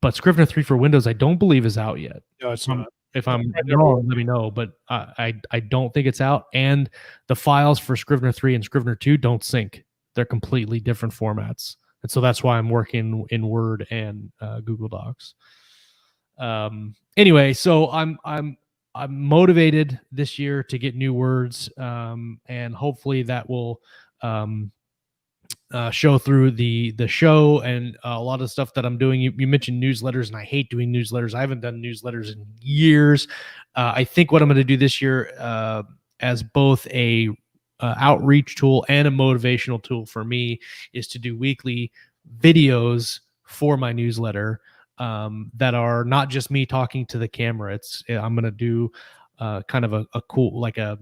But Scrivener 3 for Windows, I don't believe is out yet. No, it's not. If I'm wrong, let me know. But I don't think it's out. And the files for Scrivener 3 and Scrivener 2 don't sync. They're completely different formats. And so that's why I'm working in Word and Google Docs. Anyway, so I'm motivated this year to get new words, and hopefully that will show through the show and a lot of stuff that I'm doing. You mentioned newsletters, and I hate doing newsletters. I haven't done newsletters in years. I think what I'm going to do this year, as both a outreach tool and a motivational tool for me, is to do weekly videos for my newsletter that are not just me talking to the camera. I'm going to do kind of a cool, like a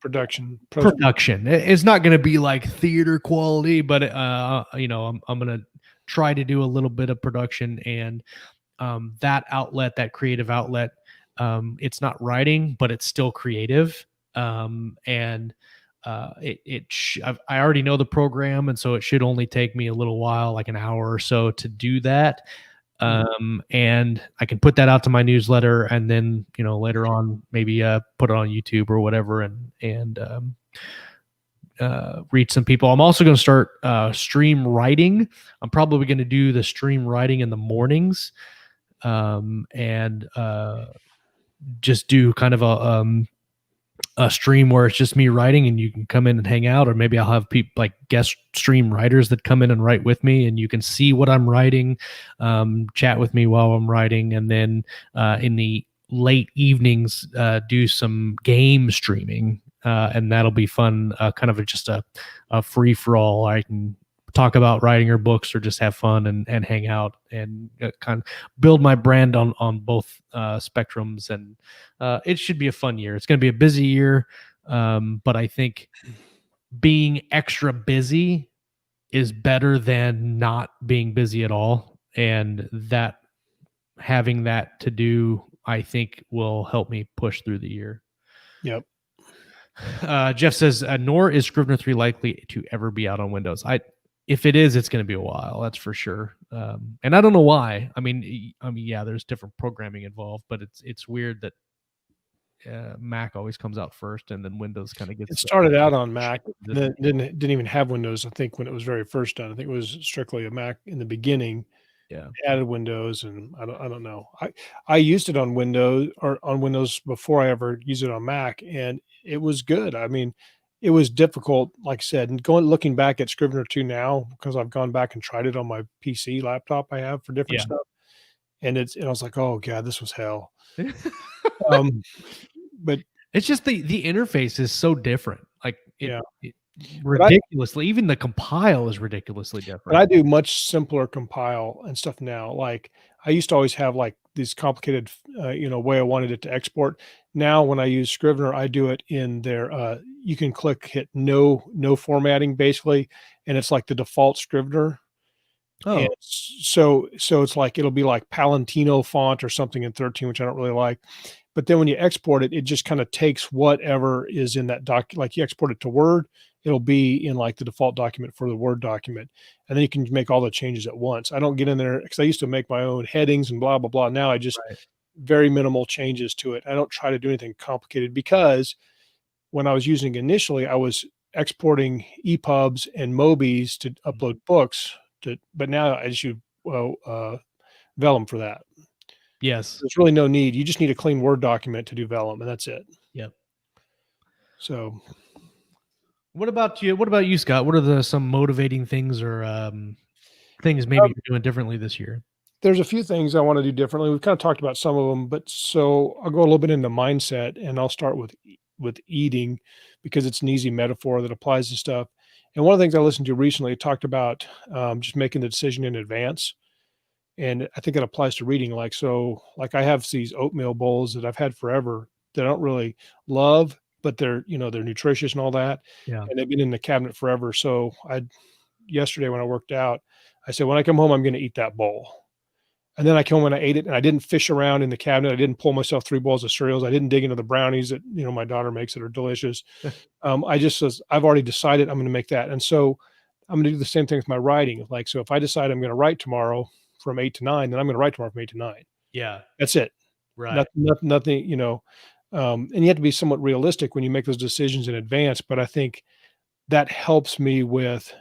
production. It's not going to be like theater quality, but I'm going to try to do a little bit of production. And that outlet, that creative outlet, it's not writing, but it's still creative. I already know the program, and so it should only take me a little while, like an hour or so, to do that. And I can put that out to my newsletter, and then later on maybe put it on YouTube or whatever, and reach some people. I'm also going to start stream writing. I'm probably going to do the stream writing in the mornings, and just do kind of a stream where it's just me writing and you can come in and hang out, or maybe I'll have people like guest stream writers that come in and write with me, and you can see what I'm writing, chat with me while I'm writing. And then in the late evenings, do some game streaming, and that'll be fun. Kind of just a free for all. I can talk about writing or books, or just have fun and hang out, and kind of build my brand on both spectrums. And it should be a fun year. It's going to be a busy year, but I think being extra busy is better than not being busy at all. And that having that to do, I think, will help me push through the year. Yep. Jeff says, nor is Scrivener 3 likely to ever be out on Windows. If it is, it's going to be a while, that's for sure. And I don't know why. I mean, yeah, there's different programming involved, but it's weird that Mac always comes out first, and then Windows kind of gets. It started out on Mac, then didn't even have Windows. I think when it was very first done, I think it was strictly a Mac in the beginning. Yeah, added Windows, and I don't know. I used it on Windows before I ever used it on Mac, and it was good. I mean, it was difficult, like I said, and looking back at Scrivener 2 now, because I've gone back and tried it on my PC laptop I have for different stuff. And I was like, oh God, this was hell. but it's just the interface is so different. Like Yeah. ridiculously, even the compile is ridiculously but different. I do much simpler compile and stuff now. Like I used to always have like these complicated, way I wanted it to export. Now when I use Scrivener, I do it in their, you can hit no formatting basically. And it's like the default Scrivener. Oh, And so it's like, it'll be like Palantino font or something in 13, which I don't really like. But then when you export it, it just kind of takes whatever is in that doc. Like you export it to Word, it'll be in like the default document for the Word document. And then you can make all the changes at once. I don't get in there because I used to make my own headings and blah, blah, blah. Now I just very minimal changes to it. I don't try to do anything complicated because when I was using it initially, I was exporting EPUBs and Mobis to upload books but now I just use Vellum for that. yes. There's really no need. You just need a clean Word document to do Vellum, and that's it. Yep. So What about you, Scott? What are some motivating things or things maybe you're doing differently this year? there's a few things I want to do differently. We've kind of talked about some of them, but so I'll go a little bit into mindset, and I'll start with eating because it's an easy metaphor that applies to stuff. And one of the things I listened to recently talked about just making the decision in advance. And I think it applies to reading. Like I have these oatmeal bowls that I've had forever that I don't really love, but they're nutritious and all that. Yeah. And they've been in the cabinet forever. So yesterday when I worked out, I said, when I come home, I'm going to eat that bowl. And then I came home and I ate it, and I didn't fish around in the cabinet. I didn't pull myself 3 bowls of cereals. I didn't dig into the brownies that, my daughter makes that are delicious. I've already decided I'm going to make that. And so I'm going to do the same thing with my writing. Like, so if I decide I'm going to write tomorrow from 8 to 9, then I'm going to write tomorrow from 8 to 9. Yeah. That's it. Right. Nothing, and you have to be somewhat realistic when you make those decisions in advance. But I think that helps me with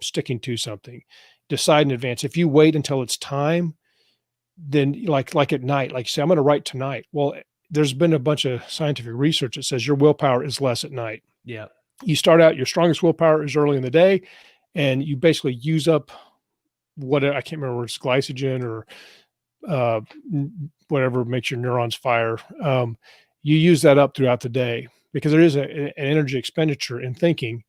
sticking to something. Decide in advance. If you wait until it's time, then like at night, like you say, I'm going to write tonight. Well, there's been a bunch of scientific research that says your willpower is less at night. Yeah. You start out, your strongest willpower is early in the day, and you basically use up I can't remember whether it's glycogen or whatever makes your neurons fire. You use that up throughout the day because there is an energy expenditure in thinking.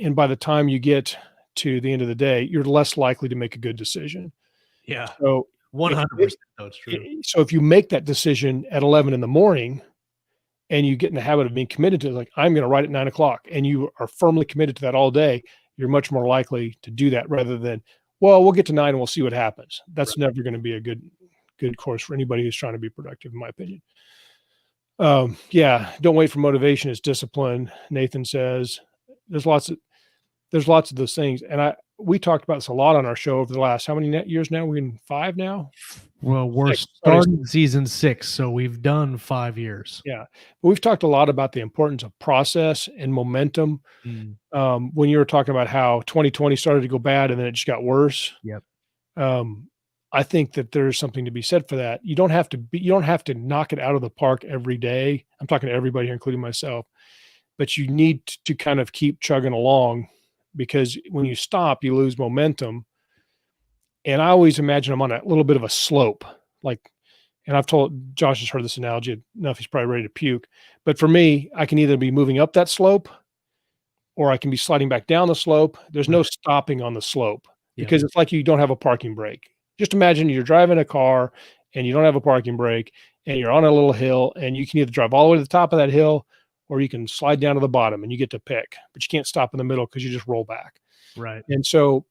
And by the time you get to the end of the day, you're less likely to make a good decision. Yeah. So 100%. That's true. So if you make that decision at 11 in the morning and you get in the habit of being committed to it, like I'm going to write at 9 o'clock, and you are firmly committed to that all day, you're much more likely to do that rather than, well, we'll get to 9 and we'll see what happens. That's never going to be a good course for anybody who's trying to be productive, in my opinion. Don't wait for motivation. It's discipline. Nathan says there's lots of those things. And we talked about this a lot on our show over the last, how many years now? We're in 5 now. Well, we're starting season 6, so we've done 5 years. Yeah. But we've talked a lot about the importance of process and momentum. When you were talking about how 2020 started to go bad and then it just got worse. Yep. I think that there's something to be said for that. You don't have to knock it out of the park every day. I'm talking to everybody here, including myself, but you need to kind of keep chugging along, because when you stop, you lose momentum. And I always imagine I'm on a little bit of a slope, and I've told Josh has heard this analogy enough. He's probably ready to puke, but for me, I can either be moving up that slope or I can be sliding back down the slope. There's no stopping on the slope because it's like you don't have a parking brake. Just imagine you're driving a car and you don't have a parking brake and you're on a little hill, and you can either drive all the way to the top of that hill or you can slide down to the bottom, and you get to pick, but you can't stop in the middle because you just roll back. Right. And so,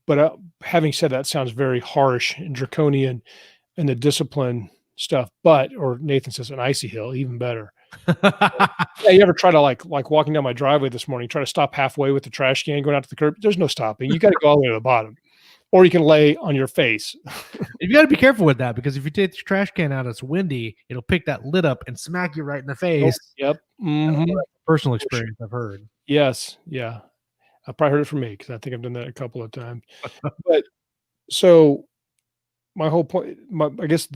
but having said that, sounds very harsh and draconian in the discipline stuff, or Nathan says an icy hill, even better. You ever try to like walking down my driveway this morning, try to stop halfway with the trash can going out to the curb? There's no stopping. You got to go all the way to the bottom, or you can lay on your face. You got to be careful with that, because if you take the trash can out, it's windy, it'll pick that lid up and smack you right in the face. Yep. Mm-hmm. Personal experience, I've heard. Yes. Yeah. I probably heard it from me because I think I've done that a couple of times. But so my whole point, I guess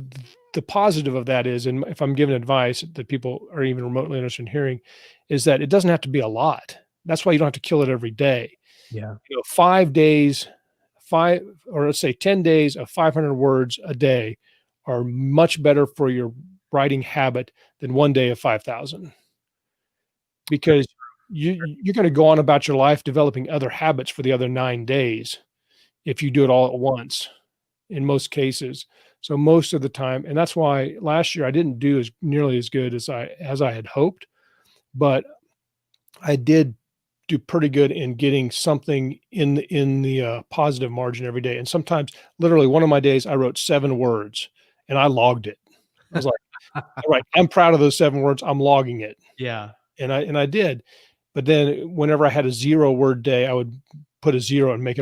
the positive of that is, and if I'm giving advice that people are even remotely interested in hearing, is that it doesn't have to be a lot. That's why you don't have to kill it every day. Yeah. 5 days, or let's say 10 days of 500 words a day are much better for your writing habit than one day of 5,000, because you're going to go on about your life developing other habits for the other 9 days if you do it all at once in most cases. So most of the time, and that's why last year I didn't do as nearly as good as I had hoped, but I did do pretty good in getting something in the positive margin every day. And sometimes, literally, one of my days I wrote 7 words and I logged it. I was like, all right, I'm proud of those 7 words. I'm logging it. Yeah. And I did. But then whenever I had a 0-word day, I would put a 0 and make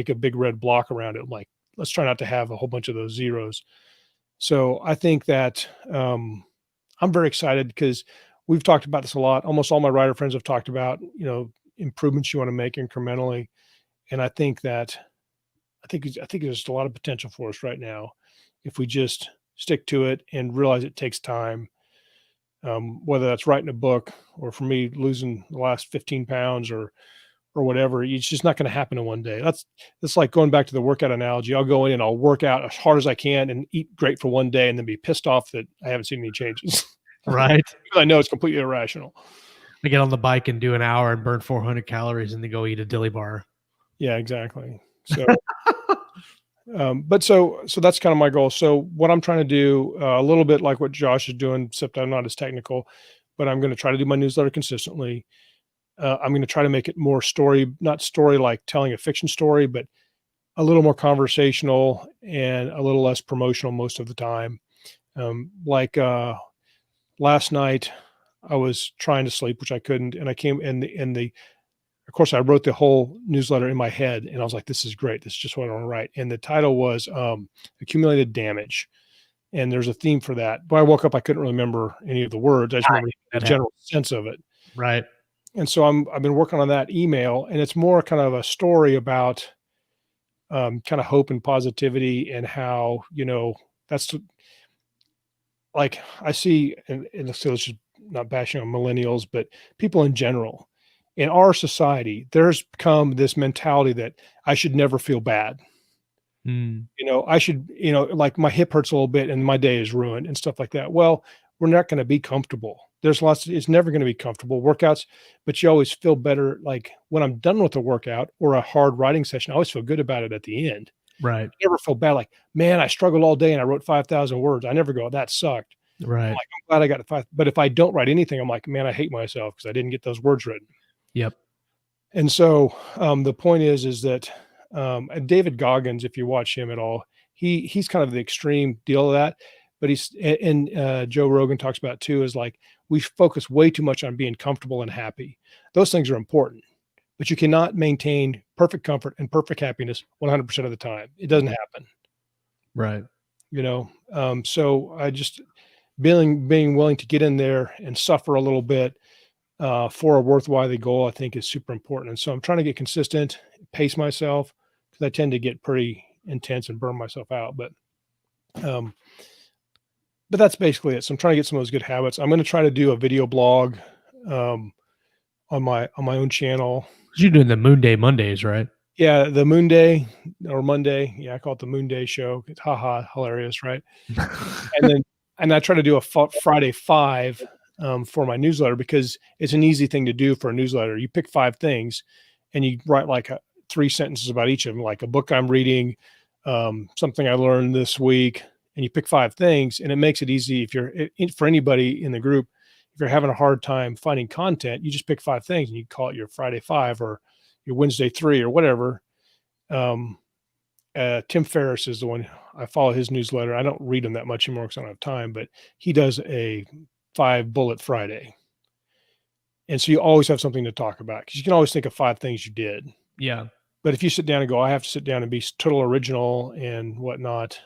a big red block around it. I'm like, let's try not to have a whole bunch of those zeros. So I think that I'm very excited because we've talked about this a lot. Almost all my writer friends have talked about, improvements you want to make incrementally. And I think there's a lot of potential for us right now if we just stick to it and realize it takes time. Whether that's writing a book or for me losing the last 15 pounds or whatever, it's just not going to happen in one day. That's like going back to the workout analogy. I'll go in and I'll work out as hard as I can and eat great for one day and then be pissed off that I haven't seen any changes. Right. I know it's completely irrational. I get on the bike and do an hour and burn 400 calories and then go eat a dilly bar. Yeah, exactly. So, so that's kind of my goal. So what I'm trying to do, a little bit like what Josh is doing, except I'm not as technical, but I'm going to try to do my newsletter consistently. I'm going to try to make it more not story like telling a fiction story, but a little more conversational and a little less promotional most of the time. Last night I was trying to sleep, which I couldn't. And I came of course I wrote the whole newsletter in my head and I was like, this is great. This is just what I want to write. And the title was Accumulated Damage. And there's a theme for that. When I woke up, I couldn't remember any of the words. I just remember the general sense of it. Right. And so I've been working on that email, and it's more kind of a story about kind of hope and positivity and how, that's like I see, and let's just not bashing on millennials, but people in general in our society, there's become this mentality that I should never feel bad. I should, like my hip hurts a little bit and my day is ruined and stuff like that. Well, we're not going to be comfortable. It's never going to be comfortable workouts, but you always feel better. Like when I'm done with a workout or a hard writing session, I always feel good about it at the end. Right. I never feel bad. Like, man, I struggled all day and I wrote 5,000 words. I never go, that sucked. Right. I'm glad I got to 5. But if I don't write anything, I'm like, man, I hate myself because I didn't get those words written. Yep. And so the point is that David Goggins, if you watch him at all, he's kind of the extreme deal of that. But Joe Rogan talks about too, is like we focus way too much on being comfortable and happy. Those things are important, but you cannot maintain perfect comfort and perfect happiness 100% of the time. It doesn't happen. Right. So I just being willing to get in there and suffer a little bit for a worthwhile goal, I think is super important. And so I'm trying to get consistent, pace myself, because I tend to get pretty intense and burn myself out. But that's basically it. So I'm trying to get some of those good habits. I'm going to try to do a video blog on my own channel. You're doing the Moon Day Mondays, right? Yeah, the Moon Day or Monday. Yeah, I call it the Moon Day show. It's hilarious, right? and I try to do a Friday 5 for my newsletter because it's an easy thing to do for a newsletter. You pick 5 ththings and you write like 3 sentences about each of them, like a book I'm reading, something I learned this week, and you pick 5 things, and it makes it easy for anybody in the group. If you're having a hard time finding content, you just pick 5 things and you call it your Friday 5 or your Wednesday 3 or whatever. Tim Ferriss is the one. I follow his newsletter. I don't read him that much anymore because I don't have time, but he does a 5 bullet Friday. And so you always have something to talk about because you can always think of 5 things you did. Yeah. But if you sit down and go, I have to sit down and be total original and whatnot,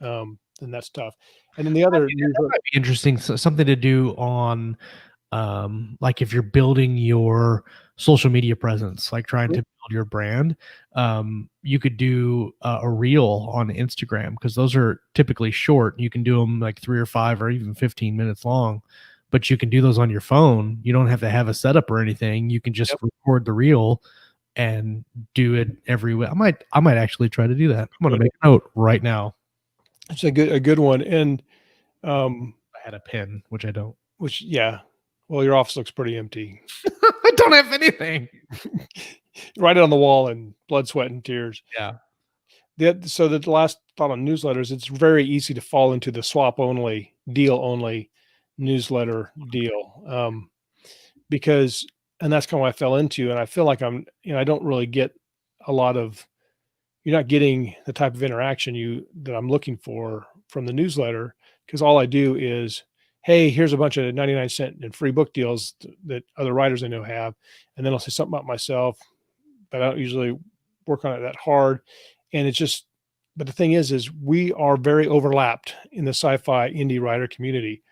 then that's tough. And then the other that might be interesting. So something to do on, like if you're building your social media presence, like trying to build your brand, you could do a reel on Instagram because those are typically short. You can do them like 3 or 5 or even 15 minutes long, but you can do those on your phone. You don't have to have a setup or anything. You can just record the reel and do it every week. I might actually try to do that. I'm going to make a note right now. It's a good one. And had a pen, which I don't. Which, yeah. Well, your office looks pretty empty. I don't have anything. Write it on the wall in blood, sweat, and tears. Yeah. So the last thought on newsletters, it's very easy to fall into the swap only, deal only newsletter deal. Because, and that's kind of what I fell into. And I feel like I don't really get a lot of, you're not getting the type of interaction that I'm looking for from the newsletter, because all I do is, hey, here's a bunch of 99-cent and free book deals that other writers I know have. And then I'll say something about myself, but I don't usually work on it that hard. And it's just, but the thing is we are very overlapped in the sci-fi indie writer community.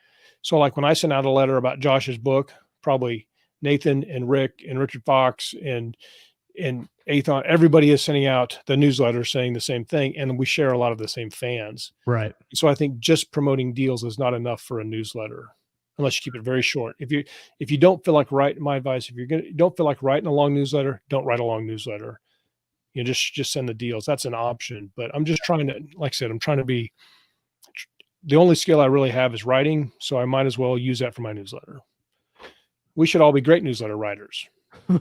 So like when I sent out a letter about Josh's book, probably Nathan and Rick and Richard Fox and Athon, everybody is sending out the newsletter saying the same thing. And we share a lot of the same fans. Right. So I think just promoting deals is not enough for a newsletter unless you keep it very short. If you don't feel like writing, my advice, if you don't feel like writing a long newsletter, don't write a long newsletter. Just send the deals. That's an option. But I'm just trying to, like I said, I'm trying to be, the only skill I really have is writing. So I might as well use that for my newsletter. We should all be great newsletter writers. Dude,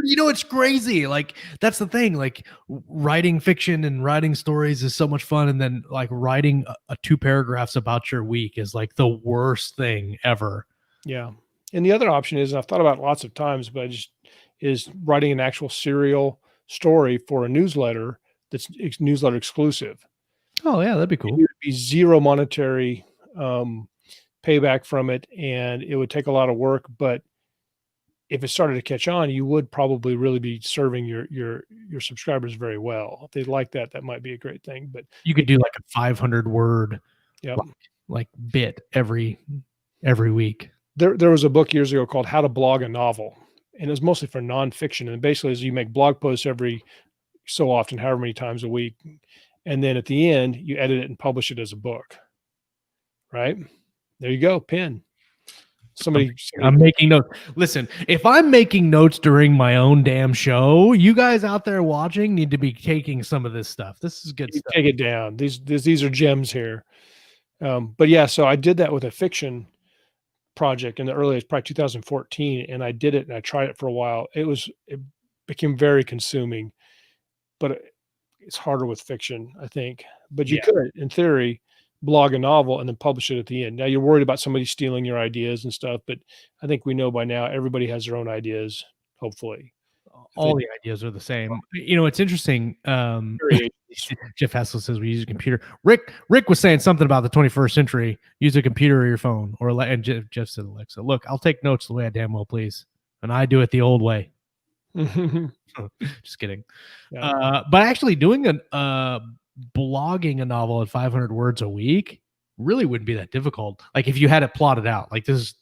it's crazy. Like, that's the thing. Like, writing fiction and writing stories is so much fun. And then like writing a 2 paragraphs about your week is like the worst thing ever. Yeah. And the other option is, and I've thought about it lots of times, but is writing an actual serial story for a newsletter that's newsletter exclusive. Oh yeah, that'd be cool. It would be zero monetary payback from it, and it would take a lot of work. But if it started to catch on, you would probably really be serving your subscribers very well. If they like that, that might be a great thing. But you could do like a 500 word like bit every week. There was a book years ago called How to Blog a Novel, and it was mostly for nonfiction. And basically, is you make blog posts every so often, however many times a week, and then at the end, you edit it and publish it as a book. Right there, you go. Pin. Somebody I'm making notes. Listen, if I'm making notes during my own damn show, you guys out there watching need to be taking some of this stuff. This is good stuff. Take it down. These are gems here. But yeah, so I did that with a fiction project in the earliest, probably 2014, and I did it and I tried it for a while. It became very consuming, but it's harder with fiction, I think. But you could, in theory, blog a novel and then publish it at the end. Now you're worried about somebody stealing your ideas and stuff, but I think we know by now everybody has their own ideas, hopefully. All the ideas are the same. It's interesting. Jeff Haskell says we use a computer. Rick was saying something about the 21st century. Use a computer or your phone. And Jeff said Alexa. Look, I'll take notes the way I damn well please, and I do it the old way. Just kidding. Yeah. But actually doing blogging a novel at 500 words a week really wouldn't be that difficult. Like if you had it plotted out, like this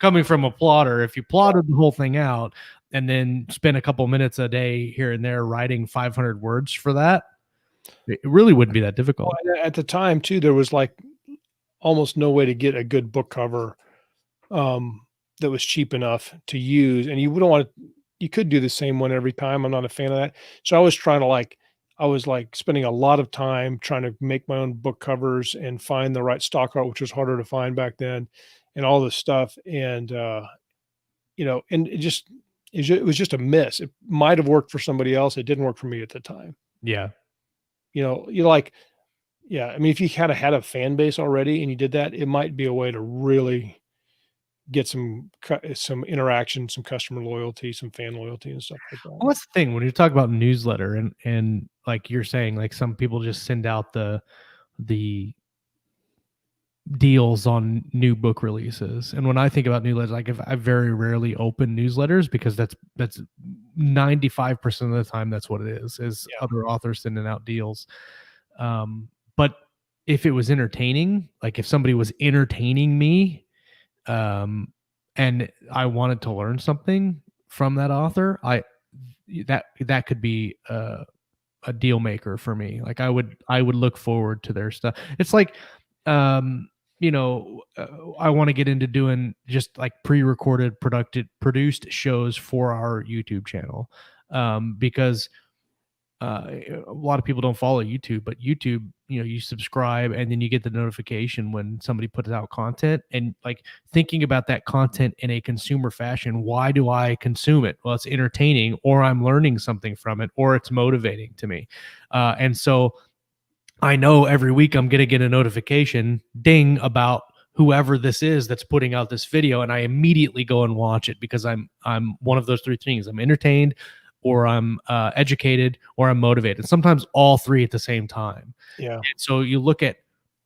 coming from a plotter, if you plotted the whole thing out and then spend a couple minutes a day here and there writing 500 words for that, it really wouldn't be that difficult. Well, at the time too, there was like almost no way to get a good book cover that was cheap enough to use. And you could do the same one every time. I'm not a fan of that. So I was spending a lot of time trying to make my own book covers and find the right stock art, which was harder to find back then, and all this stuff. And, and it was just a miss. It might've worked for somebody else. It didn't work for me at the time. Yeah. I mean, if you kind of had a fan base already and you did that, it might be a way to really get some interaction, some customer loyalty, some fan loyalty and stuff like that. Well, that's the thing when you talk about newsletter and like you're saying, like some people just send out the deals on new book releases. And when I think about newsletters, like if I very rarely open newsletters because that's 95% of the time that's what it is other authors sending out deals. But if it was entertaining, like if somebody was entertaining me, and I wanted to learn something from that author, that could be a deal maker for me. Like I would look forward to their stuff. It's like, I want to get into doing just like pre-recorded, produced shows for our YouTube channel, because a lot of people don't follow YouTube, but YouTube you subscribe and then you get the notification when somebody puts out content, and like thinking about that content in a consumer fashion. Why do I consume it? Well, it's entertaining, or I'm learning something from it, or it's motivating to me. And so I know every week I'm going to get a notification ding about whoever this is that's putting out this video, and I immediately go and watch it because I'm one of those three things. I'm entertained, or I'm educated, or I'm motivated. Sometimes all three at the same time. Yeah. And so you look at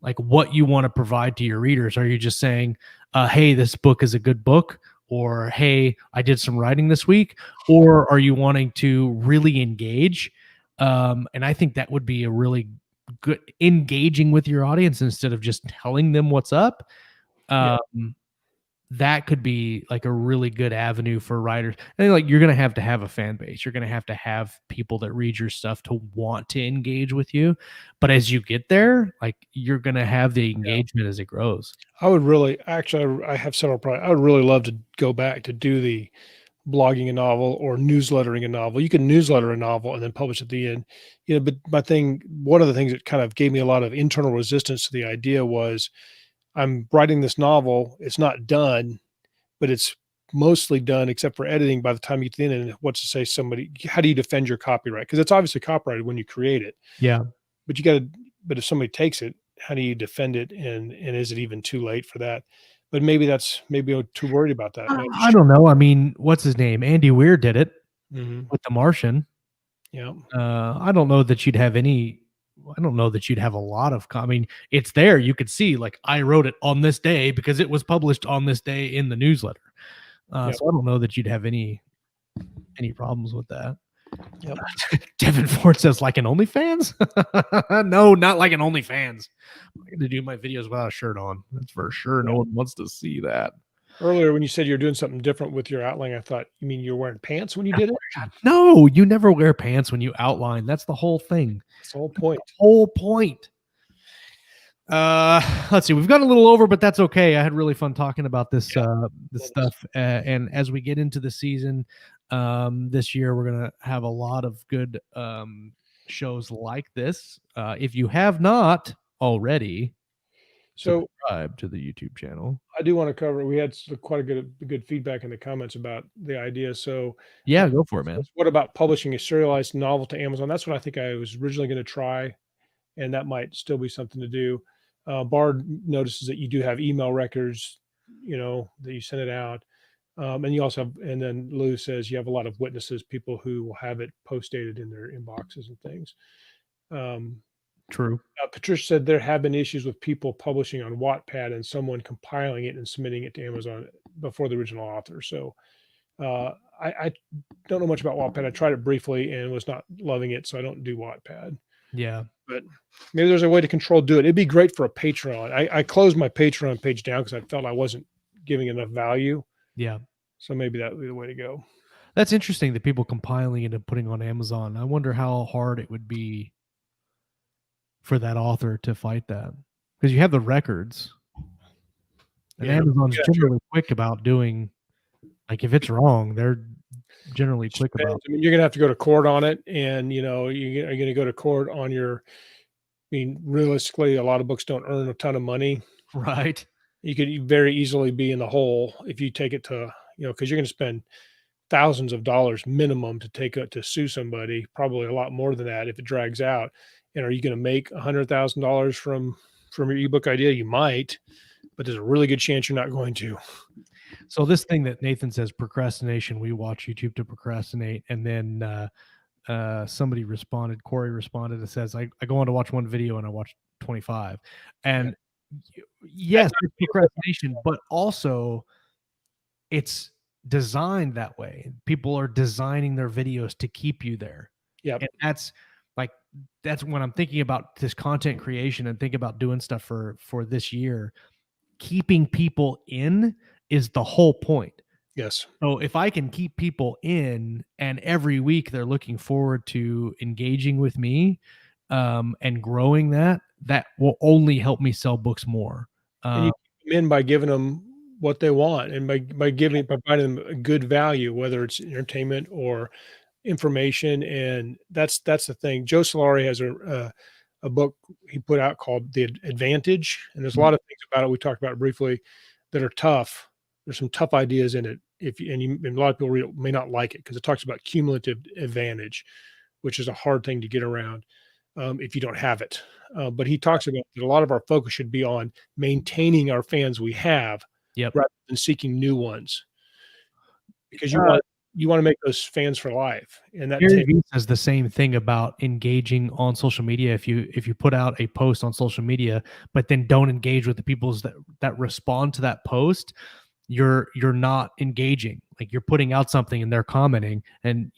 like what you want to provide to your readers. Are you just saying, hey, this book is a good book, or hey, I did some writing this week, or are you wanting to really engage? And I think that would be a really good engaging with your audience instead of just telling them what's up. That could be like a really good avenue for writers. And like you're going to have a fan base. You're going to have people that read your stuff to want to engage with you. But as you get there, like you're going to have the engagement as it grows. I would really, actually, I have several projects. I would really love to go back to do the blogging a novel or newslettering a novel. You can newsletter a novel and then publish at the end. But one of the things that kind of gave me a lot of internal resistance to the idea was, I'm writing this novel. It's not done, but it's mostly done except for editing by the time you get to the end. And what's to say how do you defend your copyright? Because it's obviously copyrighted when you create it. Yeah. But but if somebody takes it, how do you defend it? And is it even too late for that? But maybe I'm too worried about that. I don't know. I mean, what's his name? Andy Weir did it with The Martian. Yeah. I don't know that you'd have a lot of, I mean, it's there. You could see like I wrote it on this day because it was published on this day in the newsletter. So I don't know that you'd have any problems with that. Yep. Devin Ford says like an OnlyFans. No, not like an OnlyFans. I'm going to do my videos without a shirt on. That's for sure. No one wants to see that. Earlier, when you said you're doing something different with your outline, I thought, you mean you're wearing pants when you did it? No, you never wear pants when you outline. That's the whole thing. That's the whole point. Let's see. We've gone a little over, but that's okay. I had really fun talking about this stuff. And as we get into the season this year, we're gonna have a lot of good shows like this. If you have not already, subscribe to the YouTube channel. I do want to cover. We had quite a good feedback in the comments about the idea. So yeah, go for it, man. What about publishing a serialized novel to Amazon? That's what I think I was originally going to try, and that might still be something to do. Bard notices that you do have email records, that you send it out. And you also have, and then Lou says you have a lot of witnesses, people who will have it post-dated in their inboxes and things. True. Patricia said there have been issues with people publishing on Wattpad and someone compiling it and submitting it to Amazon before the original author. So I don't know much about Wattpad. I tried it briefly and was not loving it, so I don't do Wattpad. Yeah. But maybe there's a way to do it. It'd be great for a Patreon. I closed my Patreon page down because I felt I wasn't giving enough value. Yeah. So maybe that would be the way to go. That's interesting that people compiling it and putting on Amazon. I wonder how hard it would be for that author to fight that, because you have the records, and Amazon's generally quick about doing, like, if it's wrong, they're generally quick about. I mean, you're gonna have to go to court on it, and you're gonna go to court on your. I mean, realistically, a lot of books don't earn a ton of money, right? You could very easily be in the hole if you take it to, because you're going to spend thousands of dollars minimum to take it to sue somebody, probably a lot more than that if it drags out. And are you going to make $100,000 from your ebook idea? You might, but there's a really good chance you're not going to. So this thing that Nathan says, procrastination, we watch YouTube to procrastinate. And then somebody responded, Corey responded and says, I go on to watch one video and I watch 25. And yes, it's procrastination, but also it's designed that way. People are designing their videos to keep you there. Yeah. And that's when I'm thinking about this content creation and think about doing stuff for this year. Keeping people in is the whole point. Yes. So if I can keep people in and every week they're looking forward to engaging with me and growing that will only help me sell books more. And you keep them in by giving them what they want and by providing them good value, whether it's entertainment or information. And that's the thing. Joe Solari has a book he put out called The Advantage, and there's a lot of things about it we talked about briefly that are tough. There's some tough ideas in it. And a lot of people read it may not like it because it talks about cumulative advantage, which is a hard thing to get around if you don't have it. But he talks about that a lot of our focus should be on maintaining our fans we have, rather than seeking new ones, because you want to make those fans for life. And that Gary Vee says the same thing about engaging on social media. If you put out a post on social media, but then don't engage with the people that respond to that post, you're not engaging. Like, you're putting out something and they're commenting, and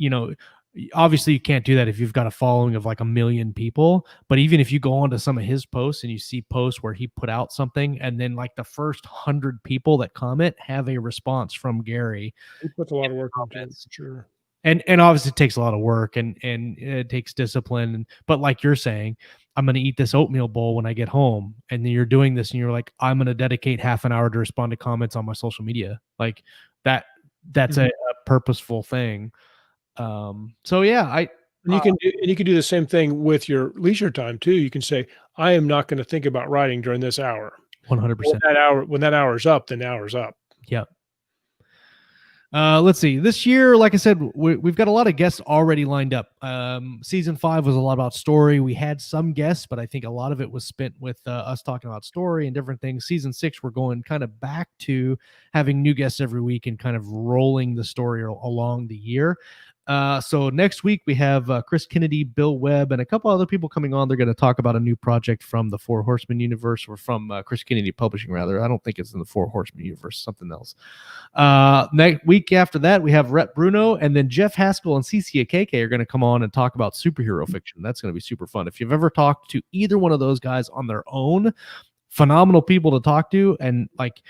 obviously you can't do that if you've got a following of like 1 million people. But even if you go onto some of his posts and you see posts where he put out something and then like the first 100 people that comment have a response from Gary, he puts a lot of work into it, sure. And obviously it takes a lot of work and it takes discipline. But like you're saying, I'm going to eat this oatmeal bowl when I get home. And then you're doing this and you're like, I'm going to dedicate half an hour to respond to comments on my social media. Like that's a purposeful thing. So yeah, you can do the same thing with your leisure time too. You can say, I am not going to think about writing during this hour. 100%. When that hour's up, then the hour's up. Yep. Let's see. This year, like I said, we've got a lot of guests already lined up. Season 5 was a lot about story. We had some guests, but I think a lot of it was spent with us talking about story and different things. Season 6, we're going kind of back to having new guests every week and kind of rolling the story along the year. So next week we have Chris Kennedy, Bill Webb, and a couple other people coming on. They're going to talk about a new project from the Four Horsemen universe, or from Chris Kennedy Publishing, rather. I don't think it's in the Four Horsemen universe, something else. Next week after that, we have Rhett Bruno, and then Jeff Haskell and CC Akeke are going to come on and talk about superhero fiction. That's going to be super fun. If you've ever talked to either one of those guys on their own, phenomenal people to talk to, and like,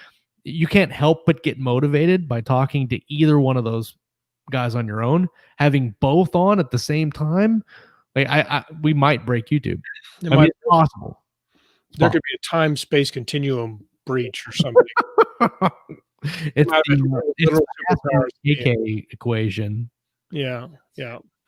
you can't help but get motivated by talking to either one of those guys on your own. Having both on at the same time, like we might break YouTube. It's possible. There could be a time-space continuum breach or something. It's the AK equation. Yeah.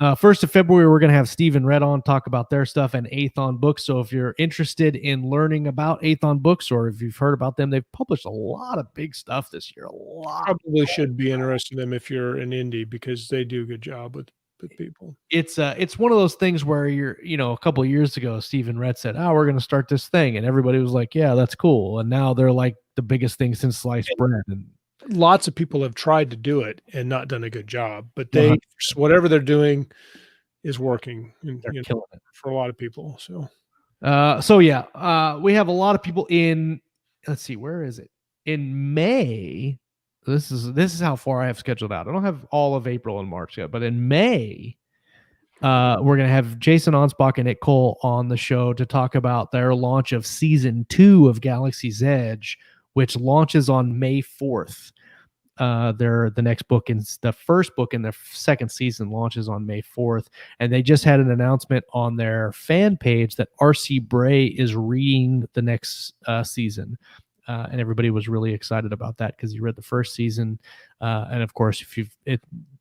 1st of February, we're going to have Stephen Red on, talk about their stuff, and Athon Books. So if you're interested in learning about Athon Books, or if you've heard about them, they've published a lot of big stuff this year. Probably should be interested in them if you're an indie, because they do a good job with people. It's one of those things where a couple of years ago, Stephen Red said, we're going to start this thing. And everybody was like, yeah, that's cool. And now they're like the biggest thing since sliced bread. And lots of people have tried to do it and not done a good job, but whatever they're doing is working. And, they're killing it for a lot of people. So we have a lot of people in, let's see, where is it? In May. This is how far I have scheduled out. I don't have all of April and March yet, but in May, we're going to have Jason Onspach and Nick Cole on the show to talk about their launch of season 2 of Galaxy's Edge, which launches on May 4th. The next book, in the first book in the second season, launches on May 4th. And they just had an announcement on their fan page that R.C. Bray is reading the next season. And everybody was really excited about that because he read the first season. And of course, if you've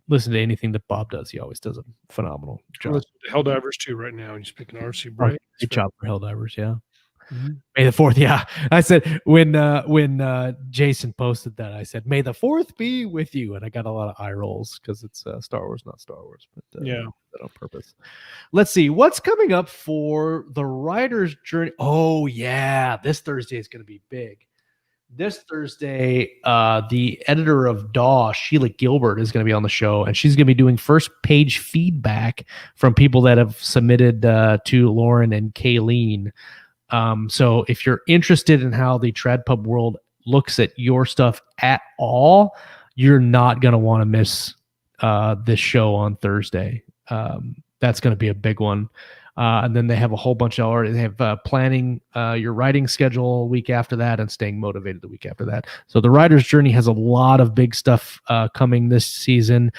listened to anything that Bob does, he always does a phenomenal job. Listen to Helldivers too right now. And you're speaking of R.C. Bray. Good job for Helldivers, yeah. Mm-hmm. May the 4th, yeah. I said when Jason posted that, I said, "May the 4th be with you," and I got a lot of eye rolls because it's Star Wars, not Star Wars, but yeah, that on purpose. Let's see what's coming up for the writer's journey. Oh yeah, this Thursday is going to be big. This Thursday, the editor of DAW, Sheila Gilbert, is going to be on the show, and she's going to be doing first page feedback from people that have submitted to Lauren and Kayleen. So if you're interested in how the TradPub world looks at your stuff at all, you're not going to want to miss this show on Thursday. That's going to be a big one. And then they have a whole bunch they have planning your writing schedule a week after that and staying motivated the week after that. So the writer's journey has a lot of big stuff coming this season.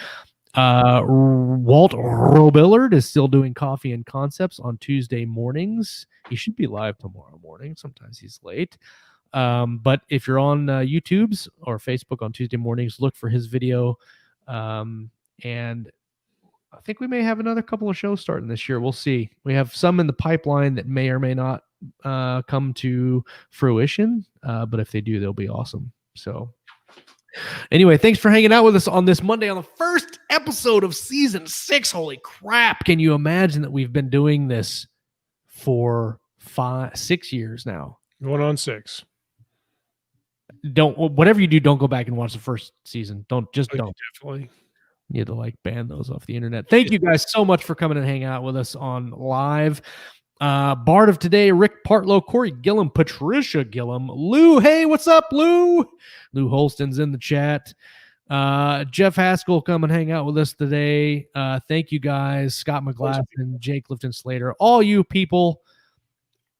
Walt Robillard is still doing Coffee and Concepts on Tuesday mornings. He should be live tomorrow morning. Sometimes he's late. But if you're on YouTube's or Facebook on Tuesday mornings, look for his video. And I think we may have another couple of shows starting this year. We'll see. We have some in the pipeline that may or may not come to fruition, but if they do, they'll be awesome. So anyway, thanks for hanging out with us on this Monday on the first episode of season 6. Holy crap. Can you imagine that we've been doing this for 6 years now? Going on 6. Whatever you do, don't go back and watch the first season. Don't. Definitely. You had to like ban those off the internet. Thank you guys so much for coming and hanging out with us on live. Bard of today, Rick Partlow, Corey Gillum, Patricia Gillum, Lou. Hey, what's up, Lou? Lou Holston's in the chat. Jeff Haskell, come and hang out with us today. Thank you guys. Scott McGlasson, Jake Lifton Slater, all you people.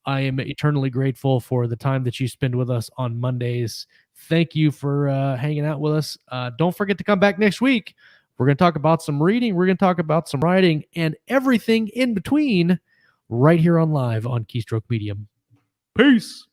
I am eternally grateful for the time that you spend with us on Mondays. Thank you for hanging out with us. Don't forget to come back next week. We're going to talk about some reading. We're going to talk about some writing and everything in between right here on live on Keystroke Medium. Peace.